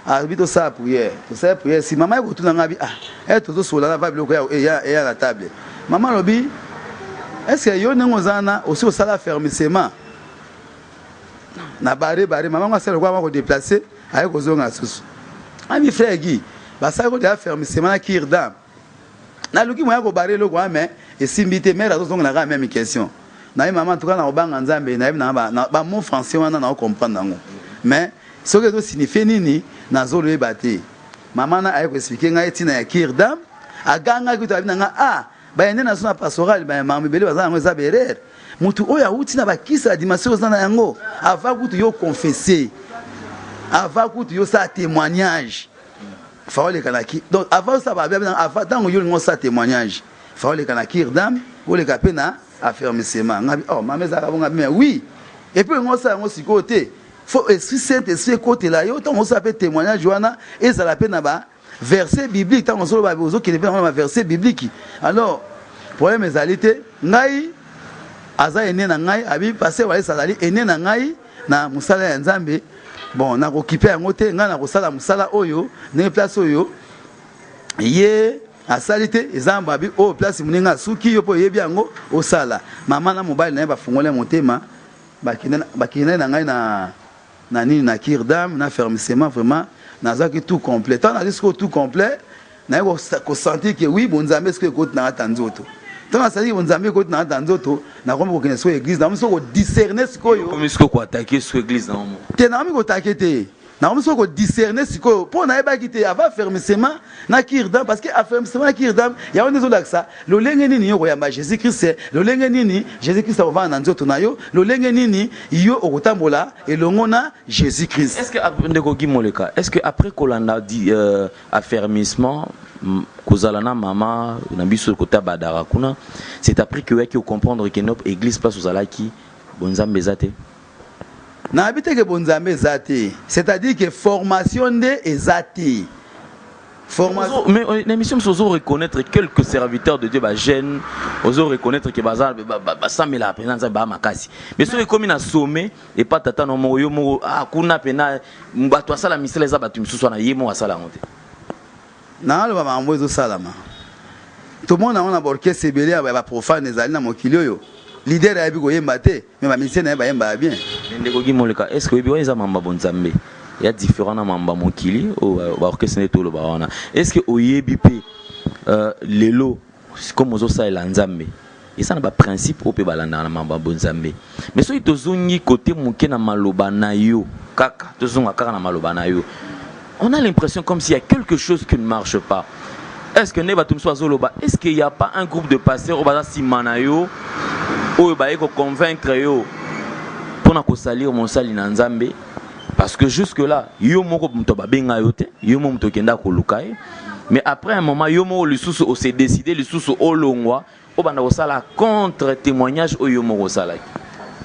habito sa prière to sa prière si maman ko tuna ngabi tozo sola na va biloko ya la table maman lobi est-ce que yo nengo zana aussi au sala fermissement na bare maman ko sala ko déplacer ay ko zonga susu ami frère Guy ba sa ko de fermissement na kirdam na luki moya ko bare loko mais et simbité mère azo zonga na même question na maman en tout cas na obanga nzambe na ba mon français wana na comprendre ngo mais ce que ça signifie nini na zolo ebate maman na ay ko expliquer nga etina ya kirdam aganga ko tabina nga ba yende na sona pastoral ba mama bele bazana ngo za berer mutu oya uti na bakisa dimension zana yango avant que tu yo confesser avant que tu yo sa témoignage faole kanaki donc avant ça ba bien avant tant yo ngo sa témoignage faole kanaki kirdam ou le kapena affermissement ngabi maman za ka bonga mais oui et puis ngo sa ngo sikote faut esprit saint esprit côté là yo tant on s'appelle témoignage wana et ça la peine ba verset biblique tant on solo ba bozo qui dépend ba verset biblique alors problème ezalité ngai aza ene na ngai abi passer wale salali ene na ngai na musala ya nzambe bon na occupé yango te ngai na kosala musala oyo ne place oyo ye asalite ezamba abi o place muninga suki yo po yebi yango osala mama na mobile na ba fungole motema bakina na ngai na nini na kirdam na fermissement vraiment nazaki tout complet tant na disco tout complet na ko sentir que oui bon nzambe ce que côté na tanzoto tant na sali bon nzambe côté na tanzoto na ko ko kene so église na so ko discerner ce ko yo comme ce ko attaquer so église na mo te na mi ko attaquer te na ko so ko discerner ce ko pour na eba kité avant fermissement na kirdam parce que affermissement na kirdam ya on désolé ça lo lenge nini yo ko yamba Jésus Christ lo lenge nini Jésus Christ va na nzoto na yo lo lenge nini yo okotambola elongo na Jésus Christ est-ce que ndeko Gimoleka est-ce que après kolanda dit affermissement kozala na mama na biso kota badara kuna c'est après que yaki comprendre que notre église place ozala ki bonzambe zate na habite que bonzambe zate c'est-à-dire que formation de ezate formation mais l'émission ozo reconnaître quelques serviteurs de Dieu ba jeune ozo reconnaître que bazar ba samela pena za ba makasi mais so comme na sommet et pas tata no mo yo mo kuna pena bato asala misela za batu misusu na yemo asala ngote na lo ba mambo ezo salama tout le monde a orchestre belé ba profane ezali na mokili oyo leader ya biko yemba te mais ba musicien na ba yemba bien ndeko Gimoleka est-ce que obi wa eza mamba bonzambe ya différent na mamba mokili o ba orchestre ne tolo ba wana est-ce que oyebi pe lelo comme ozo sa la nzambe et ça na ba principe o pe balanda na mamba bonzambe mais so itozungi côté moke na maloba na yo kaka tozunga kaka na maloba na yo on a l'impression comme s'il y a quelque chose qui ne marche pas. Est-ce que est-ce qu'il n'y a pas un groupe de pasteurs au Simanayo où il faut convaincre yo pour na salir mon sali na nzambe parce que jusque là yo moko mto babenga yo te yo mo mto kenda ko lukai mais après un moment yo mo lisusu o s'est décidé lisusu o longwa o banda ko sala contre témoignage o yo mo ko sala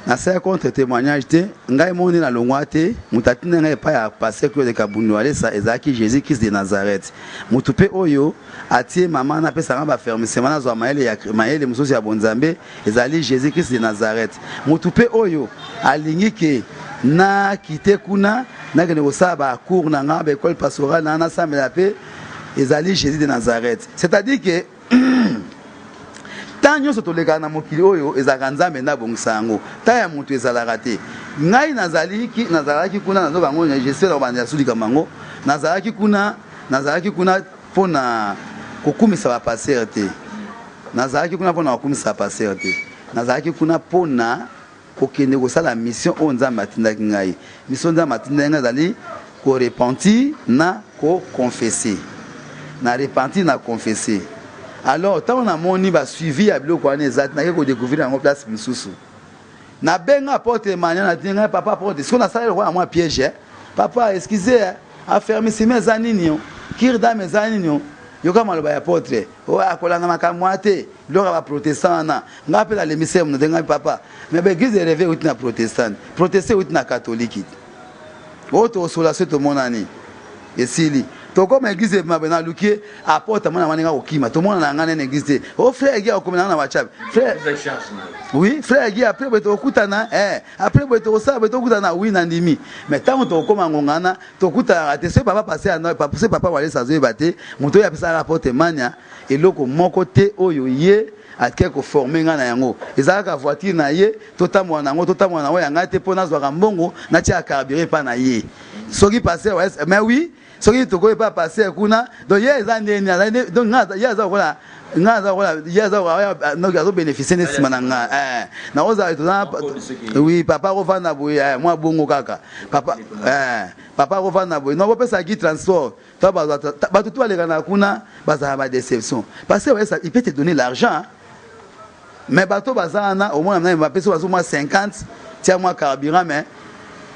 na ça contre témoignage te ngai moni na longwa te mutatina ngai pa ya passer que de kabundu ale sa ezaki Jésus Christ de Nazareth mutupe oyo atie mama na pesa ngaba fermissement na zo maele ya maele musosi ya bonzambe ezali Jésus Christ de Nazareth mutupe oyo alingi ke na kite kuna na kene osaba cours na ngaba école pastorale na samela pe ezali Jésus de Nazareth c'est-à-dire que tant nyoso toleka na mokili oyo ezaka nzambe na bongisango ta ya mutu ezalaka te ngai nazalaki kuna nazo bango j'espère na banda sulika mango nazalaki kuna pona kokumisa ba passer te nazalaki kuna pona kokumisa ba passer te nazalaki kuna pona kokende kosala mission o nzambe atindaki ngai mission nzambe atindaki ngai ezali ko repentir na ko confesser na repentir na confesser alors tant on a moni ba suivi ya biloko wana ezati na ko découvrir en place misusu na benga porte mania na tinga papa porte ce qu'on a ça le roi à moi piège papa excusez a fermer ces mes anini kirda mes anini yoka maloba ya porte o akolanga makamwate loka ba protestant na ngape la lemisem na denga papa mais ba église rêvé ou na protestant protestant ou na catholique auto sola ce tout mon ani et sili to comme église mabena luki apporte mona maninga okima to mona na ngane na église o frère gi akomena na WhatsApp frère oui frère gi après beto okutana après beto ça beto okutana oui na ndimi mais tant to koma ngongana to kutana te se papa passer à papa se papa wale sazo ebate moto ya pesa rapporte mania eloko moko te oyo ye atke ko former ngana yango ezalaka voiture na ye totamwa nango totamwa na ya ngate pona zwaka mbongo na tia carburant pa na ye soki passer mais oui soki to ko pas passer kuna donc yeza ndeni donc yeza kola yeza no gazo bénéficier ne simananga na oza to oui papa rovana boye moi bongo kaka papa papa rovana boye no pesa qui transport to ba tout aller kana kuna baza ba déception parce que ça il peut te donner l'argent mais bato bazana au moins na pesa bazo moi 50 tiens moi carburant mais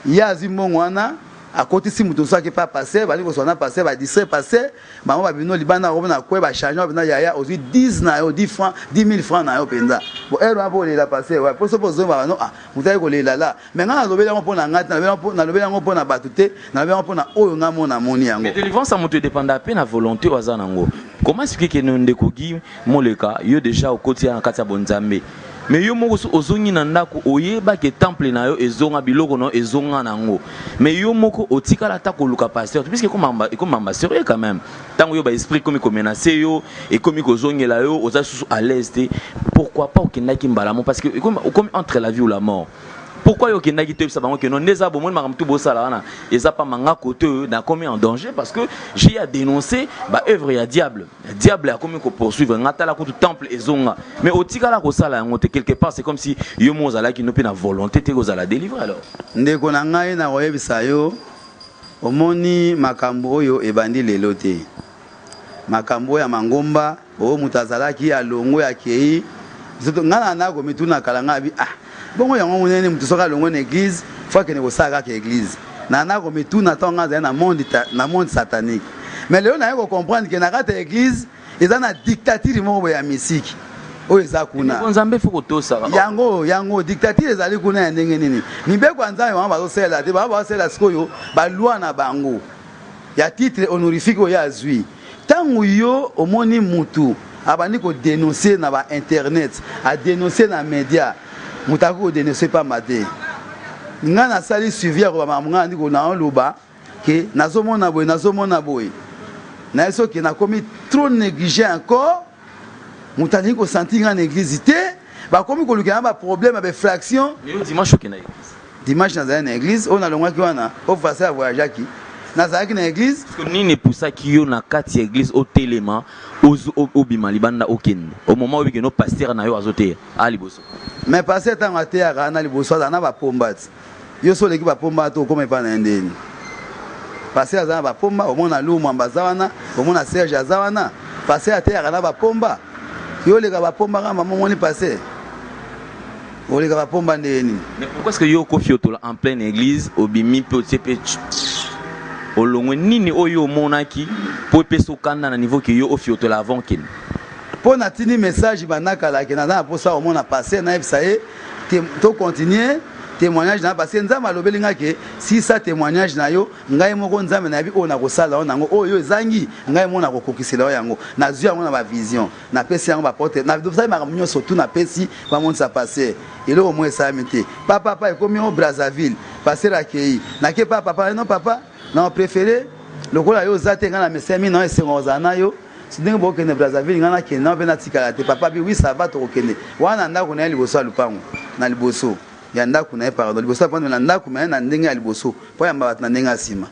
yazi mbongo wana à côté si muto ça qui pas passé va dire qu'on a passé va distrait passé maman va venir libana on quoi va changer on ya aussi 10 na 10 francs 10 000 francs na yo penda bon elle va pour la passer ouais pour supposer va non ah mutai ko lela là mais ngana lobela ngo pona ngata na lobela ngo pona batute na lobela ngo pona oyo ngamo na moni yango mais délivrance ça muto dépend à peine à volonté waza nango comment expliquer que non ndekogi moleka yo déjà au côté en kati ya bonzambe mais yo moko ozongi na ndako oyeba ke temple na yo ezonga biloko no ezonga nango mais yo moko otikala ta koluka pasteur puisque comme ambassadeur quand même tango yo ba esprit comme ko menacer yo et comme ko zongela yo oza sous à l'est pourquoi pas okendaki mbalamo parce que comme entre la vie ou la mort pourquoi yo kendaki te ça bango que non neza bomon makamtu bosala wana eza pa manga côté na commis en danger parce que j'ai à dénoncer ba œuvre ya diable a commis ko poursuivre ngata la ko temple ezonga mais otikala ko sala ngote quelque part c'est comme si yo mozala ki no pe na volonté te kozala délivrer alors ndeko na ngai na koyebisa yo omoni makambo oyo ebandi lelo te makambo ya mangomba o mutazalaki ya longo ya kei zoto ngana na ko mituna kalanga bi bongo yango munene mutu soka longo na église faut que ne ko saka ka église na ko mituna tonga za na monde satanique mais léo na ko comprendre que na kata église eza na dictature moko ya musique o eza kuna nzambe faut ko ça yango dictature ezali kuna ya ndenge nini nibe kwa nzambe wana bazosela te bazosela sikoyo ba loi na bango ya titre honorifique o ya zui tangu yo omoni mutu abandi ko dénoncer na ba internet a dénoncer na média mutako dénoncer pas maté ngana sali suivi ko ba ngana ndiko na loba ke nazomona boy na eso ki na komi trop négligé encore mutani ko sentir en église te ba komi ko luka ba problème ba fraction dimanche au na église dimanche na église on a longwa ki wana au face à voyager ki nazaki na église nini poussa ki yo na kati église au téléma au bima libanda okende au moment où que no pasteur na yo azote ali boso mais pasteur tanga te ya na liboso na ba pomba yo so leki ba pomba to comme pas na ndeni pasteur za ba pomba au mona lumu ambazawana au mona Serge azawana pasteur te ya na ba pomba yo leka ba pomba kama momoni pasteur o leka ba pomba ndeni mais pourquoi est-ce que yo kofioto en pleine église au bimi pe olongwe nini oyo monaki po peso kanda na niveau que yo ofioto la avant kin po na tini message banaka la kena na po sa o mona passer na esaye to continuer témoignage na parce que nzamba lobelinga ke si ça témoignage na yo ngai moko nzambe na bi ona ko sala onango oyo ezangi ngai mona ko kokisela yango na zua mona ba vision na pesi yango ba porte na do ça makamnyo surtout na pesi ba monde ça passer et là au moins ça mité papa ekomi au Brazzaville passer akei na ke papa non papa non préféré le kola yo zate ngana mesemi non esengozana yo sidinga bo kene Brazzaville ngana ke na bena tikala te papa bi oui ça va to kene wana ndako na liboso lupango na liboso ya ndako na pardon liboso pande na ndako mais na ndenge ya liboso po ya mbata na ndenge asima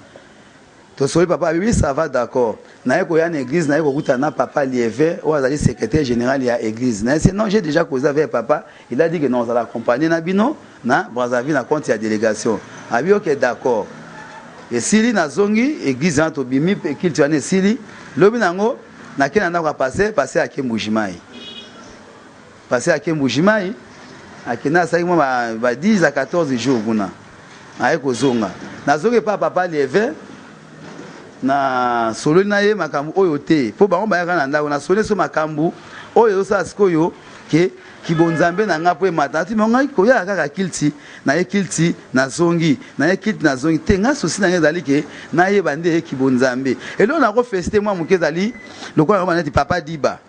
to soli papa bi oui ça va d'accord na yeko ya na église na yeko kuta na papa Lieve ou azali secrétaire général ya église na c'est non j'ai déjà causé avec papa il a dit que non on va l'accompagner na bino na Brazzaville na compte ya délégation abi OK d'accord et sili na zongi église en tobimi pe kiltu ane sili lobi nango na kena ndako passer à Kembujimai. Passer à Kembujimai, à Kena ça va 10 à 14 jours kuna. Aye kozonga. Na zoke papa levé na solo na ye makambu oyo te. Po bango ba yaka na ndako na solo so makambu oyo sa sikoyo ke kibonzambe na nga po mata ti monga ko ya kaka kilti na ye kilti na zongi na ye kilti na zongi te nga sosi na ngezali ke na ye bande kibonzambe elo na ko feste moi mukezali lokwa ba neti papa diba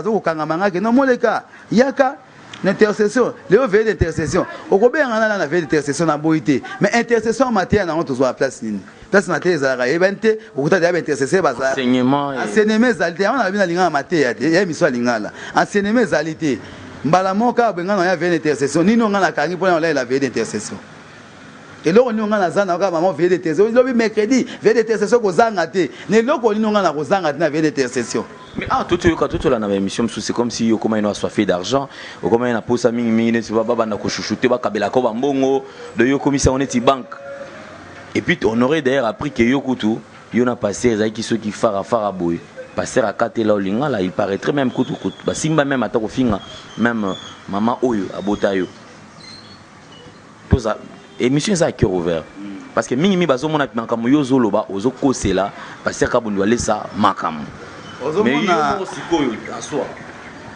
zo ko kanga manga ke no moleka yaka l'intercession léo veille d'intercession okobenga na veille d'intercession na boité mais intercession matin na on to zo la place nini place matin ezalaka yebante okuta ya intercession baza enseignement ezalite on a bien linga matin ya miso lingala enseignement ezalite mbala moka benga na ya veille d'intercession nino nga na kangi pona la veille d'intercession et loko ni nga na zana ka maman veille d'intercession lobi mercredi veille d'intercession ko zanga te ne loko ni nga na ko zanga te na veille d'intercession. Mais tout là dans l'émission c'est comme si comment il a soif d'argent ou comment il a posé mingi ne va baba na ko chouchouter ba kabela ko ba mbongo de yo commissaire on est banque et puis on aurait d'ailleurs appris que yo kutu yo na passé ça qui ceux qui fara boy passer à kate là olinga là il paraîtrait même kutu ba simba même atako finga même maman oyo abota yo pour ça émission ça cœur ouvert parce que mingi mi bazo mona makambo yo zoloba ozo kosela passer ka bundu alesa makamu. Mais il y a aussi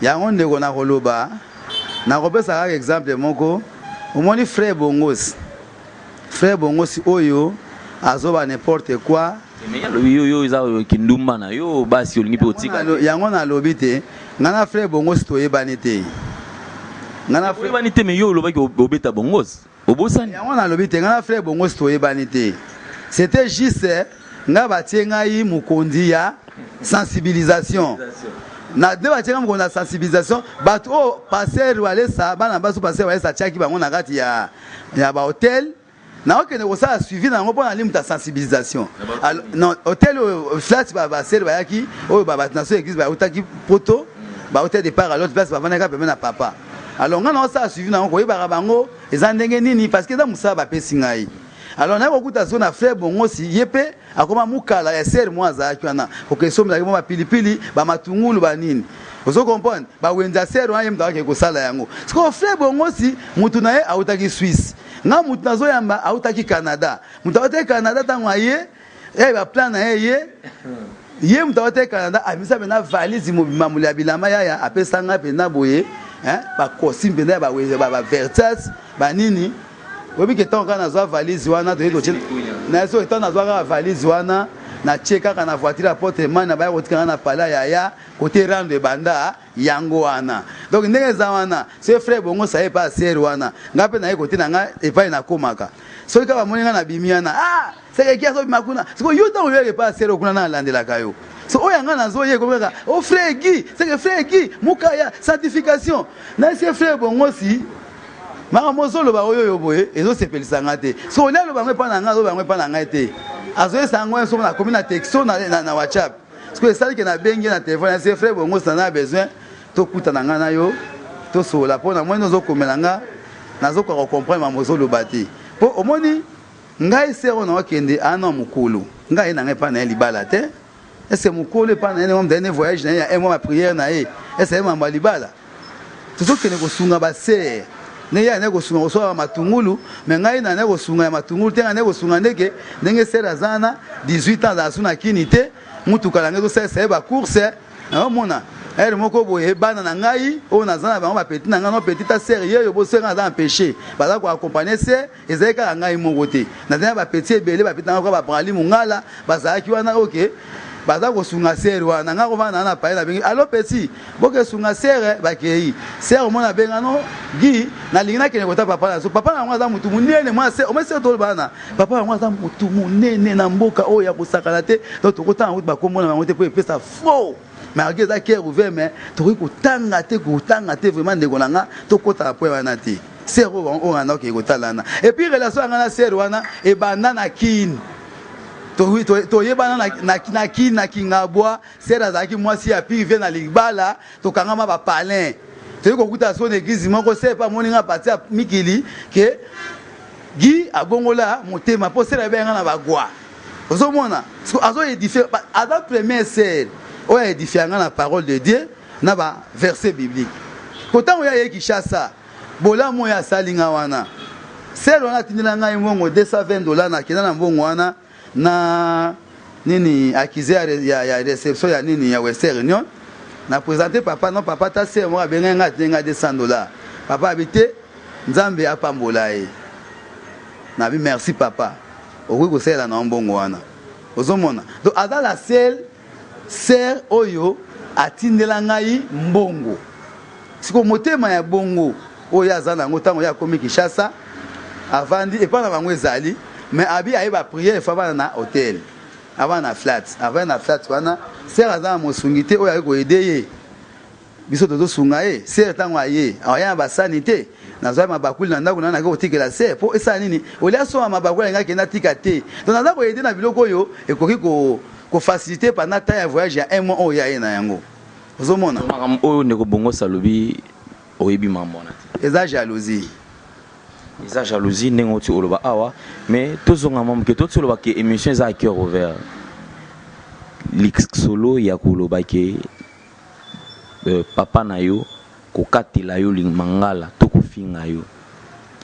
yango ndeko na koloba na kopesa kaka exemple moko omoni frère Bongos oyo azoba n'importe quoi mais yo za kindumba na yo basi olingi pe otika yango na lobi te ngana frère Bongos toyebani te ngana frère toyebani te mais yo lobaki obeta Bongos obosani yango na lobi te ngana frère Bongos toyebani te c'était juste nga batie ngai mukondi ya sensibilisation na de batie ngai mukondi ya sensibilisation bato o passer wale sa bana baso passer wale sa tiaki bango na kati ya ba hotel na okene ko sa suivi na ngo pona limu ta sensibilisation non hotel flat ba ser bayaki o ba nation église ba utaki poto ba hotel de part à l'autre place ba vanaka pe na papa alors nga na sa suivi na ngo ko yeba bango ezandenge nini parce que da musa ba pesi ngai. Alors na kokuta zona frère Bongosi yepe akoma mukala ya ser mwaza akwana okesomela ke ba pilipili ba matungulu ba nini ozo comprendre ba wenza ser wa yemta ke ko sala yango siko frère Bongosi mutu na ye autaki Suisse nga mutu nazo yamba autaki Canada mutu autaki Canada tango aye ba plan na ye mutu autaki Canada amisa bena valise mobima mulia bilama ya apesa nga pena boye ba costume bena ba weza ba vertas ba nini. Oui, que tant qu'on a besoin de valise, on a besoin de valise, na cheka kana voiture à porte man na ba kotika na pala ya côté rendre banda yango wana donc ndenge za wana c'est frère bongo ça est pas ser wana ngape na côté na nga e pa na komaka so ka ba moninga na bimiana c'est que so bimakuna c'est que yo tant yo pas ser kuna na landela kayo so oyanga na zo ye komeka o frère Guy c'est que frère Guy mukaya certification na c'est frère bongo si makamozolo ba oyo boye ezo sepelisanga te so lelo bangwe pa na nga zo bangwe pa na nga te azoye sango so na commune texto na WhatsApp parce que ça que na bengi na téléphone c'est frère bongo ça na besoin to kuta na nga na yo to so la pona moi nozo komela nga nazo ko comprendre mamozolo bati po omoni ngai sero na wakende ana mukulu ngai na ngai pa na libala te est-ce mukulu pa na ne dernier voyage na ya moi ma prière na e est-ce mamba libala toujours que ne ko sunga ba se ne ya ne ko sunga so matungulu mais ngai na ne ko sunga matungulu te ne ko sunga ndeke ndenge sera zana 18 ans za suna kinite mutu kala ngezo sesa ba course na mona elle moko boye bana na ngai o na zana ba petit na ngano petit ta sérieux yo bo sera dans péché ba za ko accompagner se ezeka ngai moko te na zana ba petit ebele ba petit na ko ba brali mungala ba za ki wana OK baza ko sunga ser wana nga ko vana na paela bengi allo petit boke sunga ser ba kei ser mona benga no Gi na lingina kene ko ta papa na so papa na mwa za mutu munene mwa ser o mese to bana papa na mwa za mutu munene na mboka o ya ko sakala te to to ko tanga ba ko mona ma mote po pesa faux mais agé za cœur ouvert mais to ko tanga te vraiment ndeko nanga to ko ta po wana te ser o ngana ko talana et puis relation ngana ser wana e bana na kin to yebana na kingabwa sera zaki mwasi ya pive na libala to kangama ba palin to ko kuta so église moko se pa moninga parti ya mikili ke Gi abongola motema po sera benga na bagwa ozomona azo édifier ada premier ser on a édifié la parole de Dieu, na ba verset biblique. Quand on y a Kinshasa, bola moya salinga wana. Celle on a tenu la ngai mongo $220 na kina na mbongo wana na nini akizé ya réception ya nini ya Western Union. Na présenté papa non papa ta sœur moi benga tenga $200. Papa habité Nzambe apambola e. Na bi merci papa. Okoki kosala na mbongo wana. Ozomona. Donc ada la seule sœur oyo atindela ngai mbongo. Siko motema ya bongo oyo azana ngo tango ya komi Kinshasa avandi et pas na bango ezali mais abi ayeba prière fa na hôtel. Avant na flat wana sœur azana mosungité oyo ayiko aider biso toto sunga e sœur tango aye aya ba sanité nazo mabakuli na ndako na ko tikela sœur po esa nini olia so mabakuli ngaki na tika te donc nazo ko aider na biloko oyo ekoki ko faciliter pendant temps ya voyage ya un mois oyo ya na yango ozomona oyo ndeko bongo salobi oyebi mamona eza jalousie ndenge oti oloba awa mais tozonga mamu ke toti oloba ke émission eza à cœur ouvert solo ya koloba ke papa na yo kokatela yo mangala to kofinga yo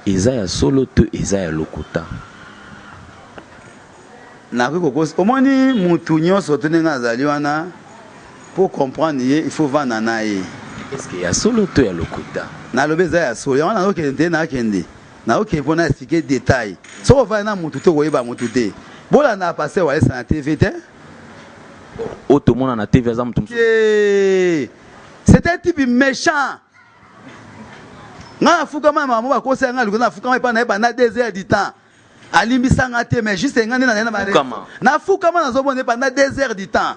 eza ya solo to eza ya lokuta na ko omoni mutu nyonso to ndenge azali wana pour comprendre il faut vendre na ye est-ce que ya solo to ya lokuta na lobeza ya solo wana no kende na kende na ok pour na expliquer détail so va na mutu to koyeba mutu te bola na passer wa esa na TV te auto mona na TV za mutu c'est un type méchant na fuka mama mo ba ko senga luko na fuka ma pa na 2 heures du temps alimbisanga te mais juste ngani na ba na fuka ma na zo bonne pendant 2 heures du temps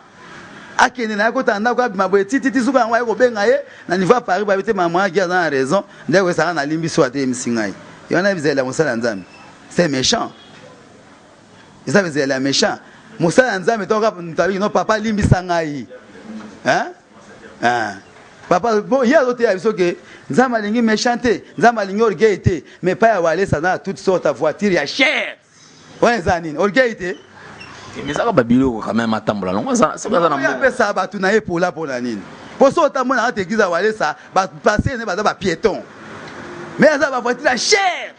akene na ko tanda ko abima boye titi suka ngwa ko benga ye na niveau Paris ba bete mama qui a raison ndeko sanga na limbiso ate msingai yona bizela musala nzambe c'est méchant ça bizela méchant musala nzambe to ka mtabi no papa limbisanga yi papa bon hier l'autre a dit que nzambe alingi méchanté nzambe alingi orgueillité mais pas wale ça na toutes sortes de voitures ya cher ouais zanine orgueillité mais ça va babilo quand même atambola longo ça ça na mbo ça ba tunaye pour la nini pour ça tamona na église wale ça ba passer ne ba piéton mais ça va voiture ya cher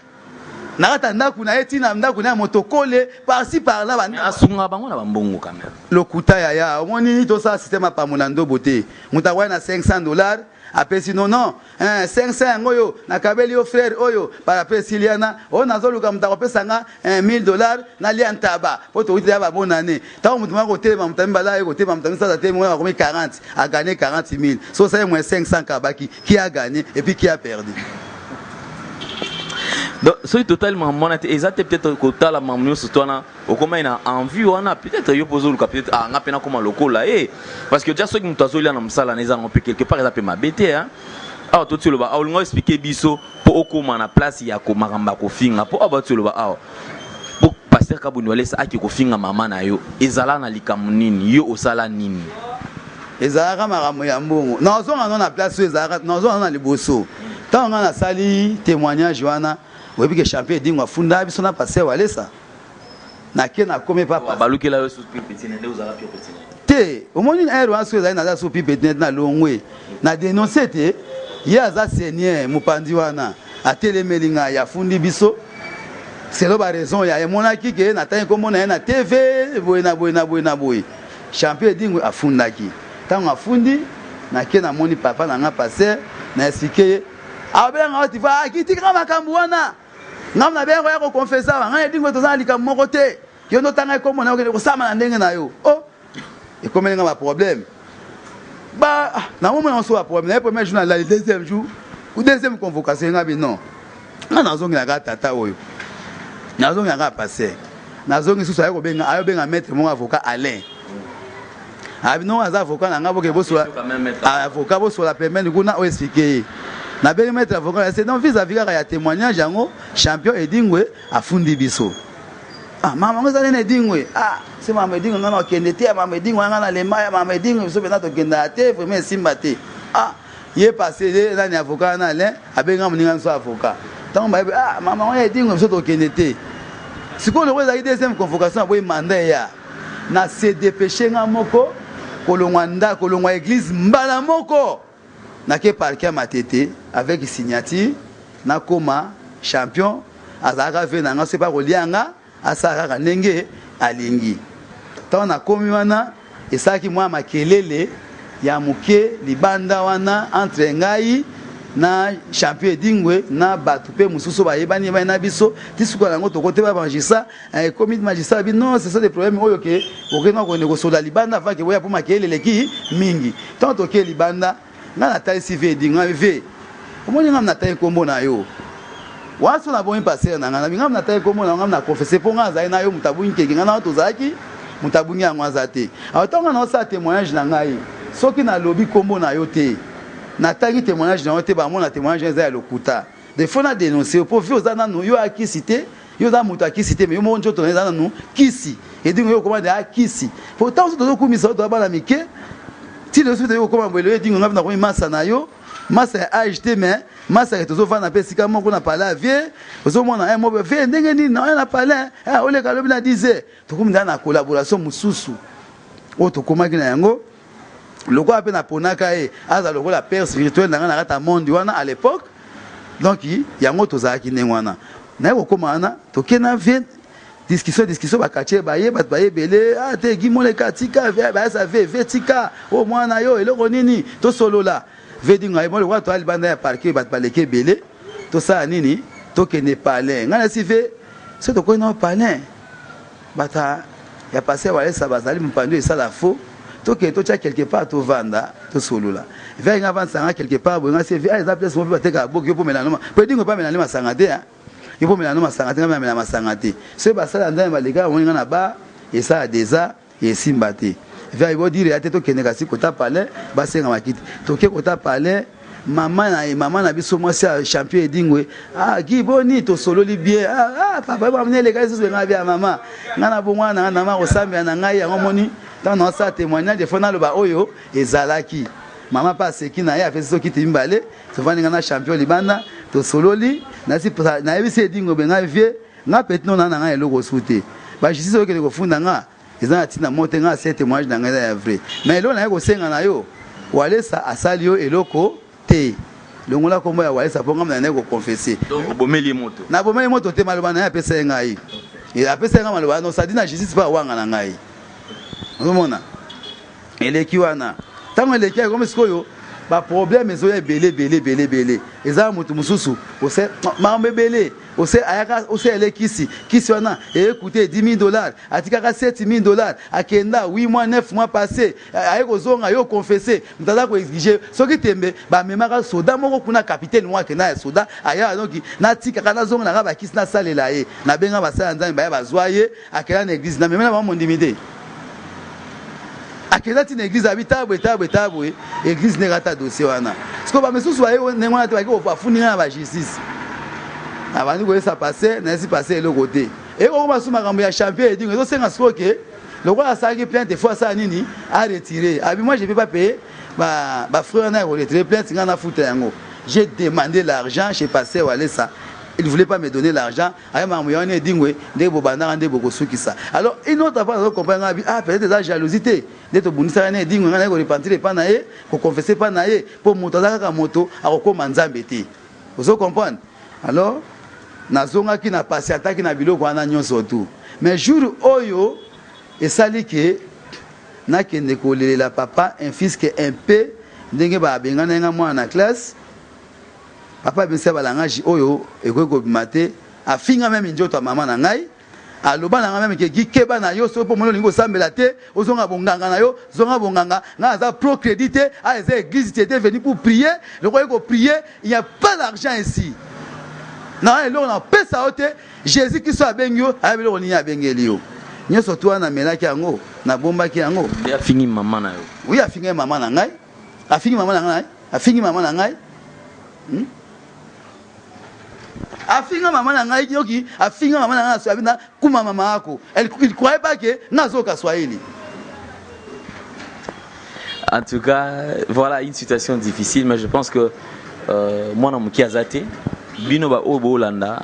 na rata ndaku na etina ndaku na motokole par-ci par-là bana asunga bango na bambongo quand même lokuta ya omoni to ça système apamona ndo boté mutawa na $500 après sinon non 500 ngoyo na kabeli yo frère oyo par après siliana on azoluka mutako pesanga $1000 na liantaba poto uti ya ba bonane tawo mutu mako telema mutami bala yo telema mutami ça te mo ko 40 a gagné 40 000 so ça moins 500 kabaki qui a gagné et puis qui a perdu. Donc, c'est totalement monétaire. Exactement, peut-être que tu as la mamie sur toi, ou comment il a envie, ou peut-être il pose le capitaine, ah, on a peine comme un local là, parce que déjà ceux qui nous ont là dans salle, ils ont quelque part, ils appellent ma bête, hein. Ah, tout le bas, on va expliquer biso pour au comment na place il y a comme maramba kofinga, pour abattre le bas, ah, pour passer kabuni wale ça qui kofinga maman na yo, ezala na likamunini, yo osala nini. Ezala maramba ya mbongo. Na ozonga na place ezala, na ozonga na liboso. Tant on a sali témoignage wana. Oui, que champion dit qu'on funda biso na passé wale ça. Na ke na comme papa. Baluki la sous petit nende uzala pio petit. Te, au moins une erreur en soit na sous petit na longwe. Na dénoncer te, ya za seigneur mupandi wana. Atelemelinga ya fundi biso. C'est la raison ya monaki ke na tan comme na TV, boy. Champion dit qu'on afundaki. Tant afundi na ke na moni papa na nga passé na expliquer abenga tu vas kitika makambo wana. Ngamna beko yako confessa nga ndingo tozalika moko te yo no tanga ko mona ko sama na ndenge na yo oh et comme il y a un problème ba na moment on soit problème le premier jour le deuxième jour ou deuxième convocation ngabi non na zongi na tata oyo na zongi na passer na zongi susu ayo benga maître mon avocat Alain abi non az avocat na ngabo ke boso avocat boso la permet kuna o expliquer na beli mettre avocat c'est donc vis-à-vis ya témoignage yango champion Edingwe afundi biso ah mama ngozana na Edingwe ah c'est mama Edingwe ngana kende te mama Edingwe ngana le maya mama Edingwe biso bena to kenda te vraiment simba te ah yé passé na ni avocat na le abenga muninga so avocat tant ba ah mama ngana Edingwe biso to kende te siko le weza deuxième convocation boy mandat ya na se dépêcher nga moko kolongwa nda kolongwa église mbala moko nake parquet matete avec signature nakoma champion azaka ve nanga c'est pas kolianga asaka ndenge alingi tant nakomi wana esaki mwa makelele ya muke libanda wana entre ngai na champion Edingwe na batu pe mususu bayebani na biso tisuka nango tokote ba magistrat comité magistrat bi non c'est ça des problèmes oyo ke okena ko nego sola libanda va ke boya pour makelele ki mingi tant to ke libanda na taille CV Edingwe ve omoni ngam na taille kombo na yo waso na bon passer na ngana ngam na taille kombo na ngam na confesser pour ngaza na yo mutabu nkeke ngana to zaki mutabu nya ngwaza te autant na sa témoignage na ngai soki na lobby kombo na yo te na tangi témoignage na te ba mona témoignage za lokuta des fois na dénoncer pour faire za na no yo akisité yo za muta akisité mais yo monjo to na no kisi et dingo yo commande akisi pourtant so to kumisa to ba na mike ti le so to yo commande le dingo ngam na ko masa na yo masa AGT mais masa to zo va na pesika moko na parler vie zo mona un mot vie ndenge ni na na parler ole ka lobi na disait to kumida na collaboration mususu o to komaki na yango loko ape na ponaka e aza loko la père spirituel na ngana kata monde wana à l'époque donc yango tozaki nengwana na ko komana to kena vie discussion ba kache ba ye bat ba ye belé te gimole katika ba sa ve vetika o mwana yo eloko nini to solola vedi ngai mo loko to ali banda ya parquet bat baleke belé to sa nini to kene palais ngana si ve so to ko na palais bata ya passé wale sa bazali mpando ça la faux to ke to cha quelque part to vanda to solula ve nga vansa quelque part bo nga se ve za place mo ba teka boki po melanoma pe dingo pa melanoma sangate ha ipo melanoma sangate nga melanoma sangate se ba sala ndana balika mo nga na ba esa déjà et simbate ve ibo dire ate to kene kasi kota palais ba senga makiti to ke kota palais mama na biso moi c'est champion Edingwe giboni to sololi bien papa ba mne le kasi so nga bien mama nga na bo mwana na ma ko sambia na ngai yango moni tant on ça témoignage de fona loba oyo ezalaki mama pa seki na ya fait soki timbale to vani ngana champion libanda to sololi na si na yebi se Edingwe benga vie nga petno na nga eloko sute ba jisi so ke ko funda nga ezana tina monte nga c'est témoignage na nga ya vrai mais lo na ko senga na yo wale sa asali yo eloko te longola kombo ya wale sa ponga na ko confesser donc bomeli moto na bomeli moto te maloba na ya pesa ngai et a pesa nga maloba no ça dit na justice pas wanga na ngai omona eleki wana tango eleki comme sikoyo ba problème ezo ya belé eza mutu mususu ose mambe belé ose ayaka ose elekisi kisi wana écoutez $10,000 atikaka $7,000 akenda 8 mois 9 mois passé ayeko zonga yo confesser mutaza ko exiger soki tembe ba memaka soda moko kuna capitaine moi kena ya soda aya donc na tikaka na zonga na ba kisi na salela ye na benga ba sala nzambe ba bazwaye akela na église na memela ba mondimité akelati na église abitabwe église negata dossier wana siko ba mesusu baye nengwana te baki bafuni na ba justice abandi ko ça passer na si passer le côté et ko ba suma kambo ya champion Edingwe zo senga siko ke loko asaki plainte fois ça nini a retirer abi moi je vais pas payer ba frère na ko retirer plainte ngana futa yango j'ai demandé l'argent chez passer wale ça il ne voulait pas me donner l'argent. Alors, une autre fois, on comprend peut-être la jalousie. D'être bon, ça n'est pas de repentir, pas naïe, pour confesser, pas naïe, pour monter à moto, à recommander. Vous comprenez? Alors, Nazonga qui n'a pas si attaqué na bilo kwa na nyonso tout. Mais jour oyo, et ça dit que na kende ko la papa un fils qui est un peu ndenge ba benga na mwa na classe. Papa bien ça balangaji oyo ekoko bimate afinga même njoto mama na ngai aloba na même ke gikeba na yo so po mono lingo sambela te ozonga bonganga na yo zonga bonganga na za pro crédité à les églises qui étaient venus pour prier le roi ko prier il n'y a pas d'argent ici na elo na pesa ote Jésus qui soit bengyo abelo ni abengeli yo nyoso to na melaki yango na bomba ki yango ya fingi mama na yo oui afinga mama na ngai afingi mama na ngai afingi mama na ngai afinga maman na ngai yoki afinga maman na ngai swabina kuma mama yako il croyait pas que nazoka swahili. En tout cas voilà une situation difficile mais je pense que moi na muki azate bino ba obo Holanda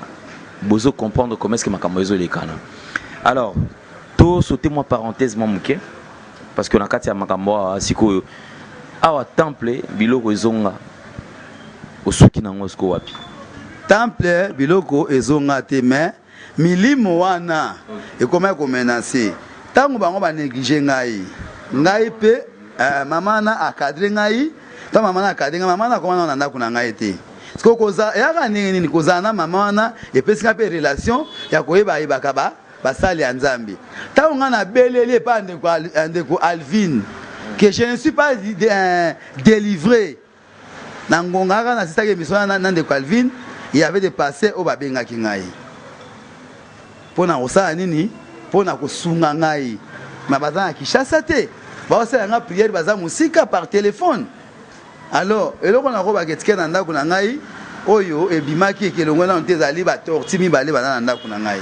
bozo comprendre comment est-ce que makambo ezo lekana. Alors to sauter moi parenthèse moi muke parce que na kati ya makambo sikoyo awa temple biloko ezonga osuki nango siko wapi temple biloko ezonga te mais milimo wana ekoma ko menacer tango bango ba négliger ngai pe mama na akadre ngai ta mama na akadre mama na koma na ndako na ngai te siko koza yaka nini kozana mama wana epesinga pe relation ya koyeba ibaka basali ya Nzambe tango nga na belele pa ndeko Alvin que je ne suis pas délivré na ngongaka na sisaki émission na ndeko Alvin il y avait des passés au babengaki ngai pona osala nini pona kosunga ngai ma bazana Kinshasa te baosala nga prière baza musika par téléphone alors eloko na ko baketike na ndako na ngai oyo ebimaki ekelongo na ntezali ba torti mibale bana na ndako na ngai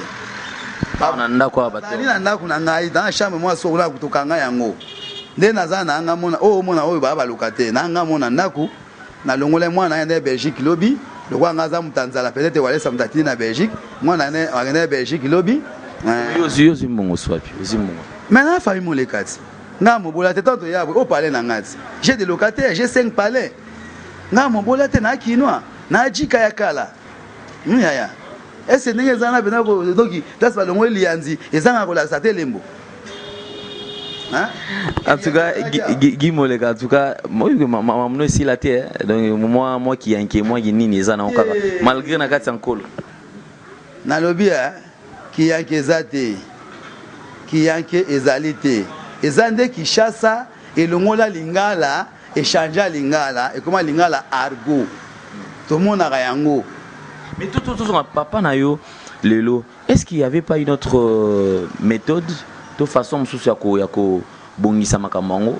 na ndako ya bato na ndako na ngai dans chambre moi so na kutoka ngai yango nde naza na nga mona mona oyo baba lokate na nga mona ndako na longole mwana na Belgique lobi lokwa ngaza mutanzala peut-être wale samtatini na Belgique mwana na Belgique lobi yo zimbongo swapi zimbongo maintenant famille molekati nga mobola te tonto yabwe o palais na ngati j'ai des locataires j'ai 5 palais nga mobola te na kinwa na jika ya kala yaya ese ndenge zana bena ko doki das balongo lianzi ezanga ko la sate lembo en tout cas Guy Moleka en tout cas moi maman aussi la terre donc moi qui yanké moi qui nini ezana okaka malgré na kati ankolo na lobby qui yanké zate qui yanké ezalité ezande Kinshasa elongola lingala échanger lingala et comment lingala argot tout le monde a yango mais tout papa na yo lelo est-ce qu'il y avait pas une autre méthode de façon mususu ya ko bongisa makamango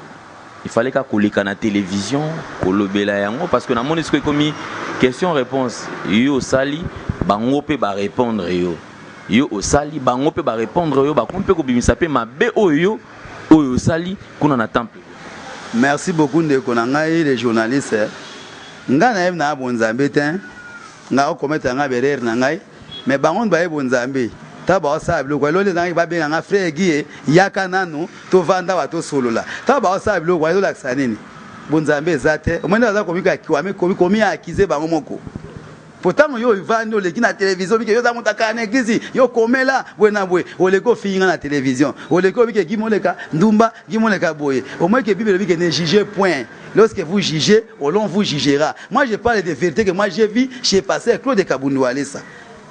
il fallait ka koleka na télévision kolobela yango parce que na moni ce comme question réponse yo sali bango pe ba répondre yo osali bango pe ba répondre yo ba kompe ko bimisa pe mabe oyo sali kuna na temple. Merci beaucoup ndeko na ngai les journalistes nga na na bonzambe te nga okometa nga berere na ngai mais bango ba bonzambe ta ba sa biloko lo le na ba benga nga frère Guy yaka nanu to vanda wa to solola ta ba sa biloko lo la sanini bonzambe ezate omwenda za komika kiwame komi akize bango moko pourtant yo ivando le kina télévision bike yo za mutaka na église yo komela bwena bwe oleko finga na télévision oleko bike gimoleka ndumba gimoleka boye au moins que bible bike ne juge point lorsque vous jugez on vous jugera moi je parle de vérité que moi j'ai vu chez pasteur Claude Kabundu Alessa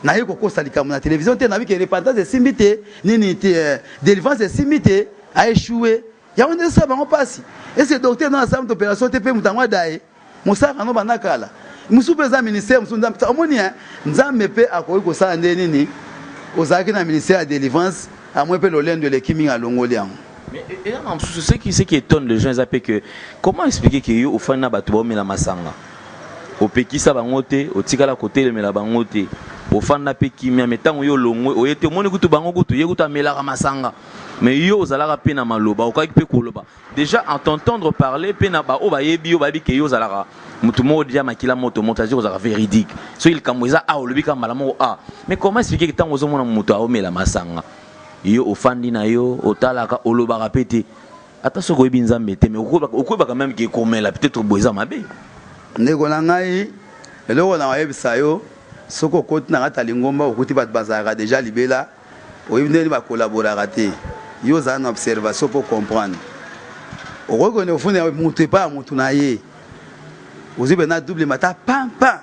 na yeko kosa likamu na télévision te na bike repentance de simbité nini te délivrance de simbité a échoué ya on ça bango pasi et ce docteur dans ensemble d'opération te pe mutamwa dae musaka no banakala musupeza ministère musunda omoni nzambe pe akoyi kosala nde nini ozalaki na ministère de délivrance à moins pe l'olène de l'équipement à Longoli. Mais ce qui étonne les gens c'est que comment expliquer que yo ofana bato ba omela masanga opekisa bango te otikala côté le mela bango te ofana pe kimia metango yo longwe oyete moni kutu bango kutu ye kutu amela masanga mais yo ozalaka pe na maloba okaki pe koloba déjà en t'entendre parler pe na ba o ba yebi yo ba bi ke yo ozalaka mutu mo dia makila moto montage ozalaka véridique so il kamweza a olobika malamo a mais comment expliquer que tango ozomona mutu a omela masanga yo ofandi na yo otalaka olobaka pete ata soko yebi nzambe te mais okoba quand même ke komela peut-être boza mabe ndeko na ngai eloko na wayebisa yo soko koti na kata lingomba okuti bato bazalaka déjà libela oyebi ndeni bakolaboraka te yo ozala na observation pour comprendre okokone ofuni mutu epa ya mutu na ye ozwi bena double mata pampa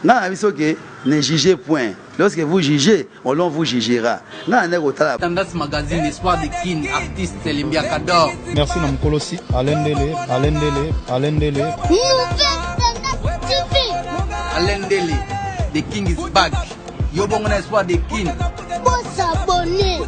nga na biso ke ne jugez point lorsque vous jugez on vous jugera nga na ndeko tala Tandas Magazine, espoir de kin, artiste Limbia Kador. Merci na mkolosi Alendele Nouvelle Tandas TV. Alendele, the king is back. Yo bon espoir de kin. Faut s'abonner.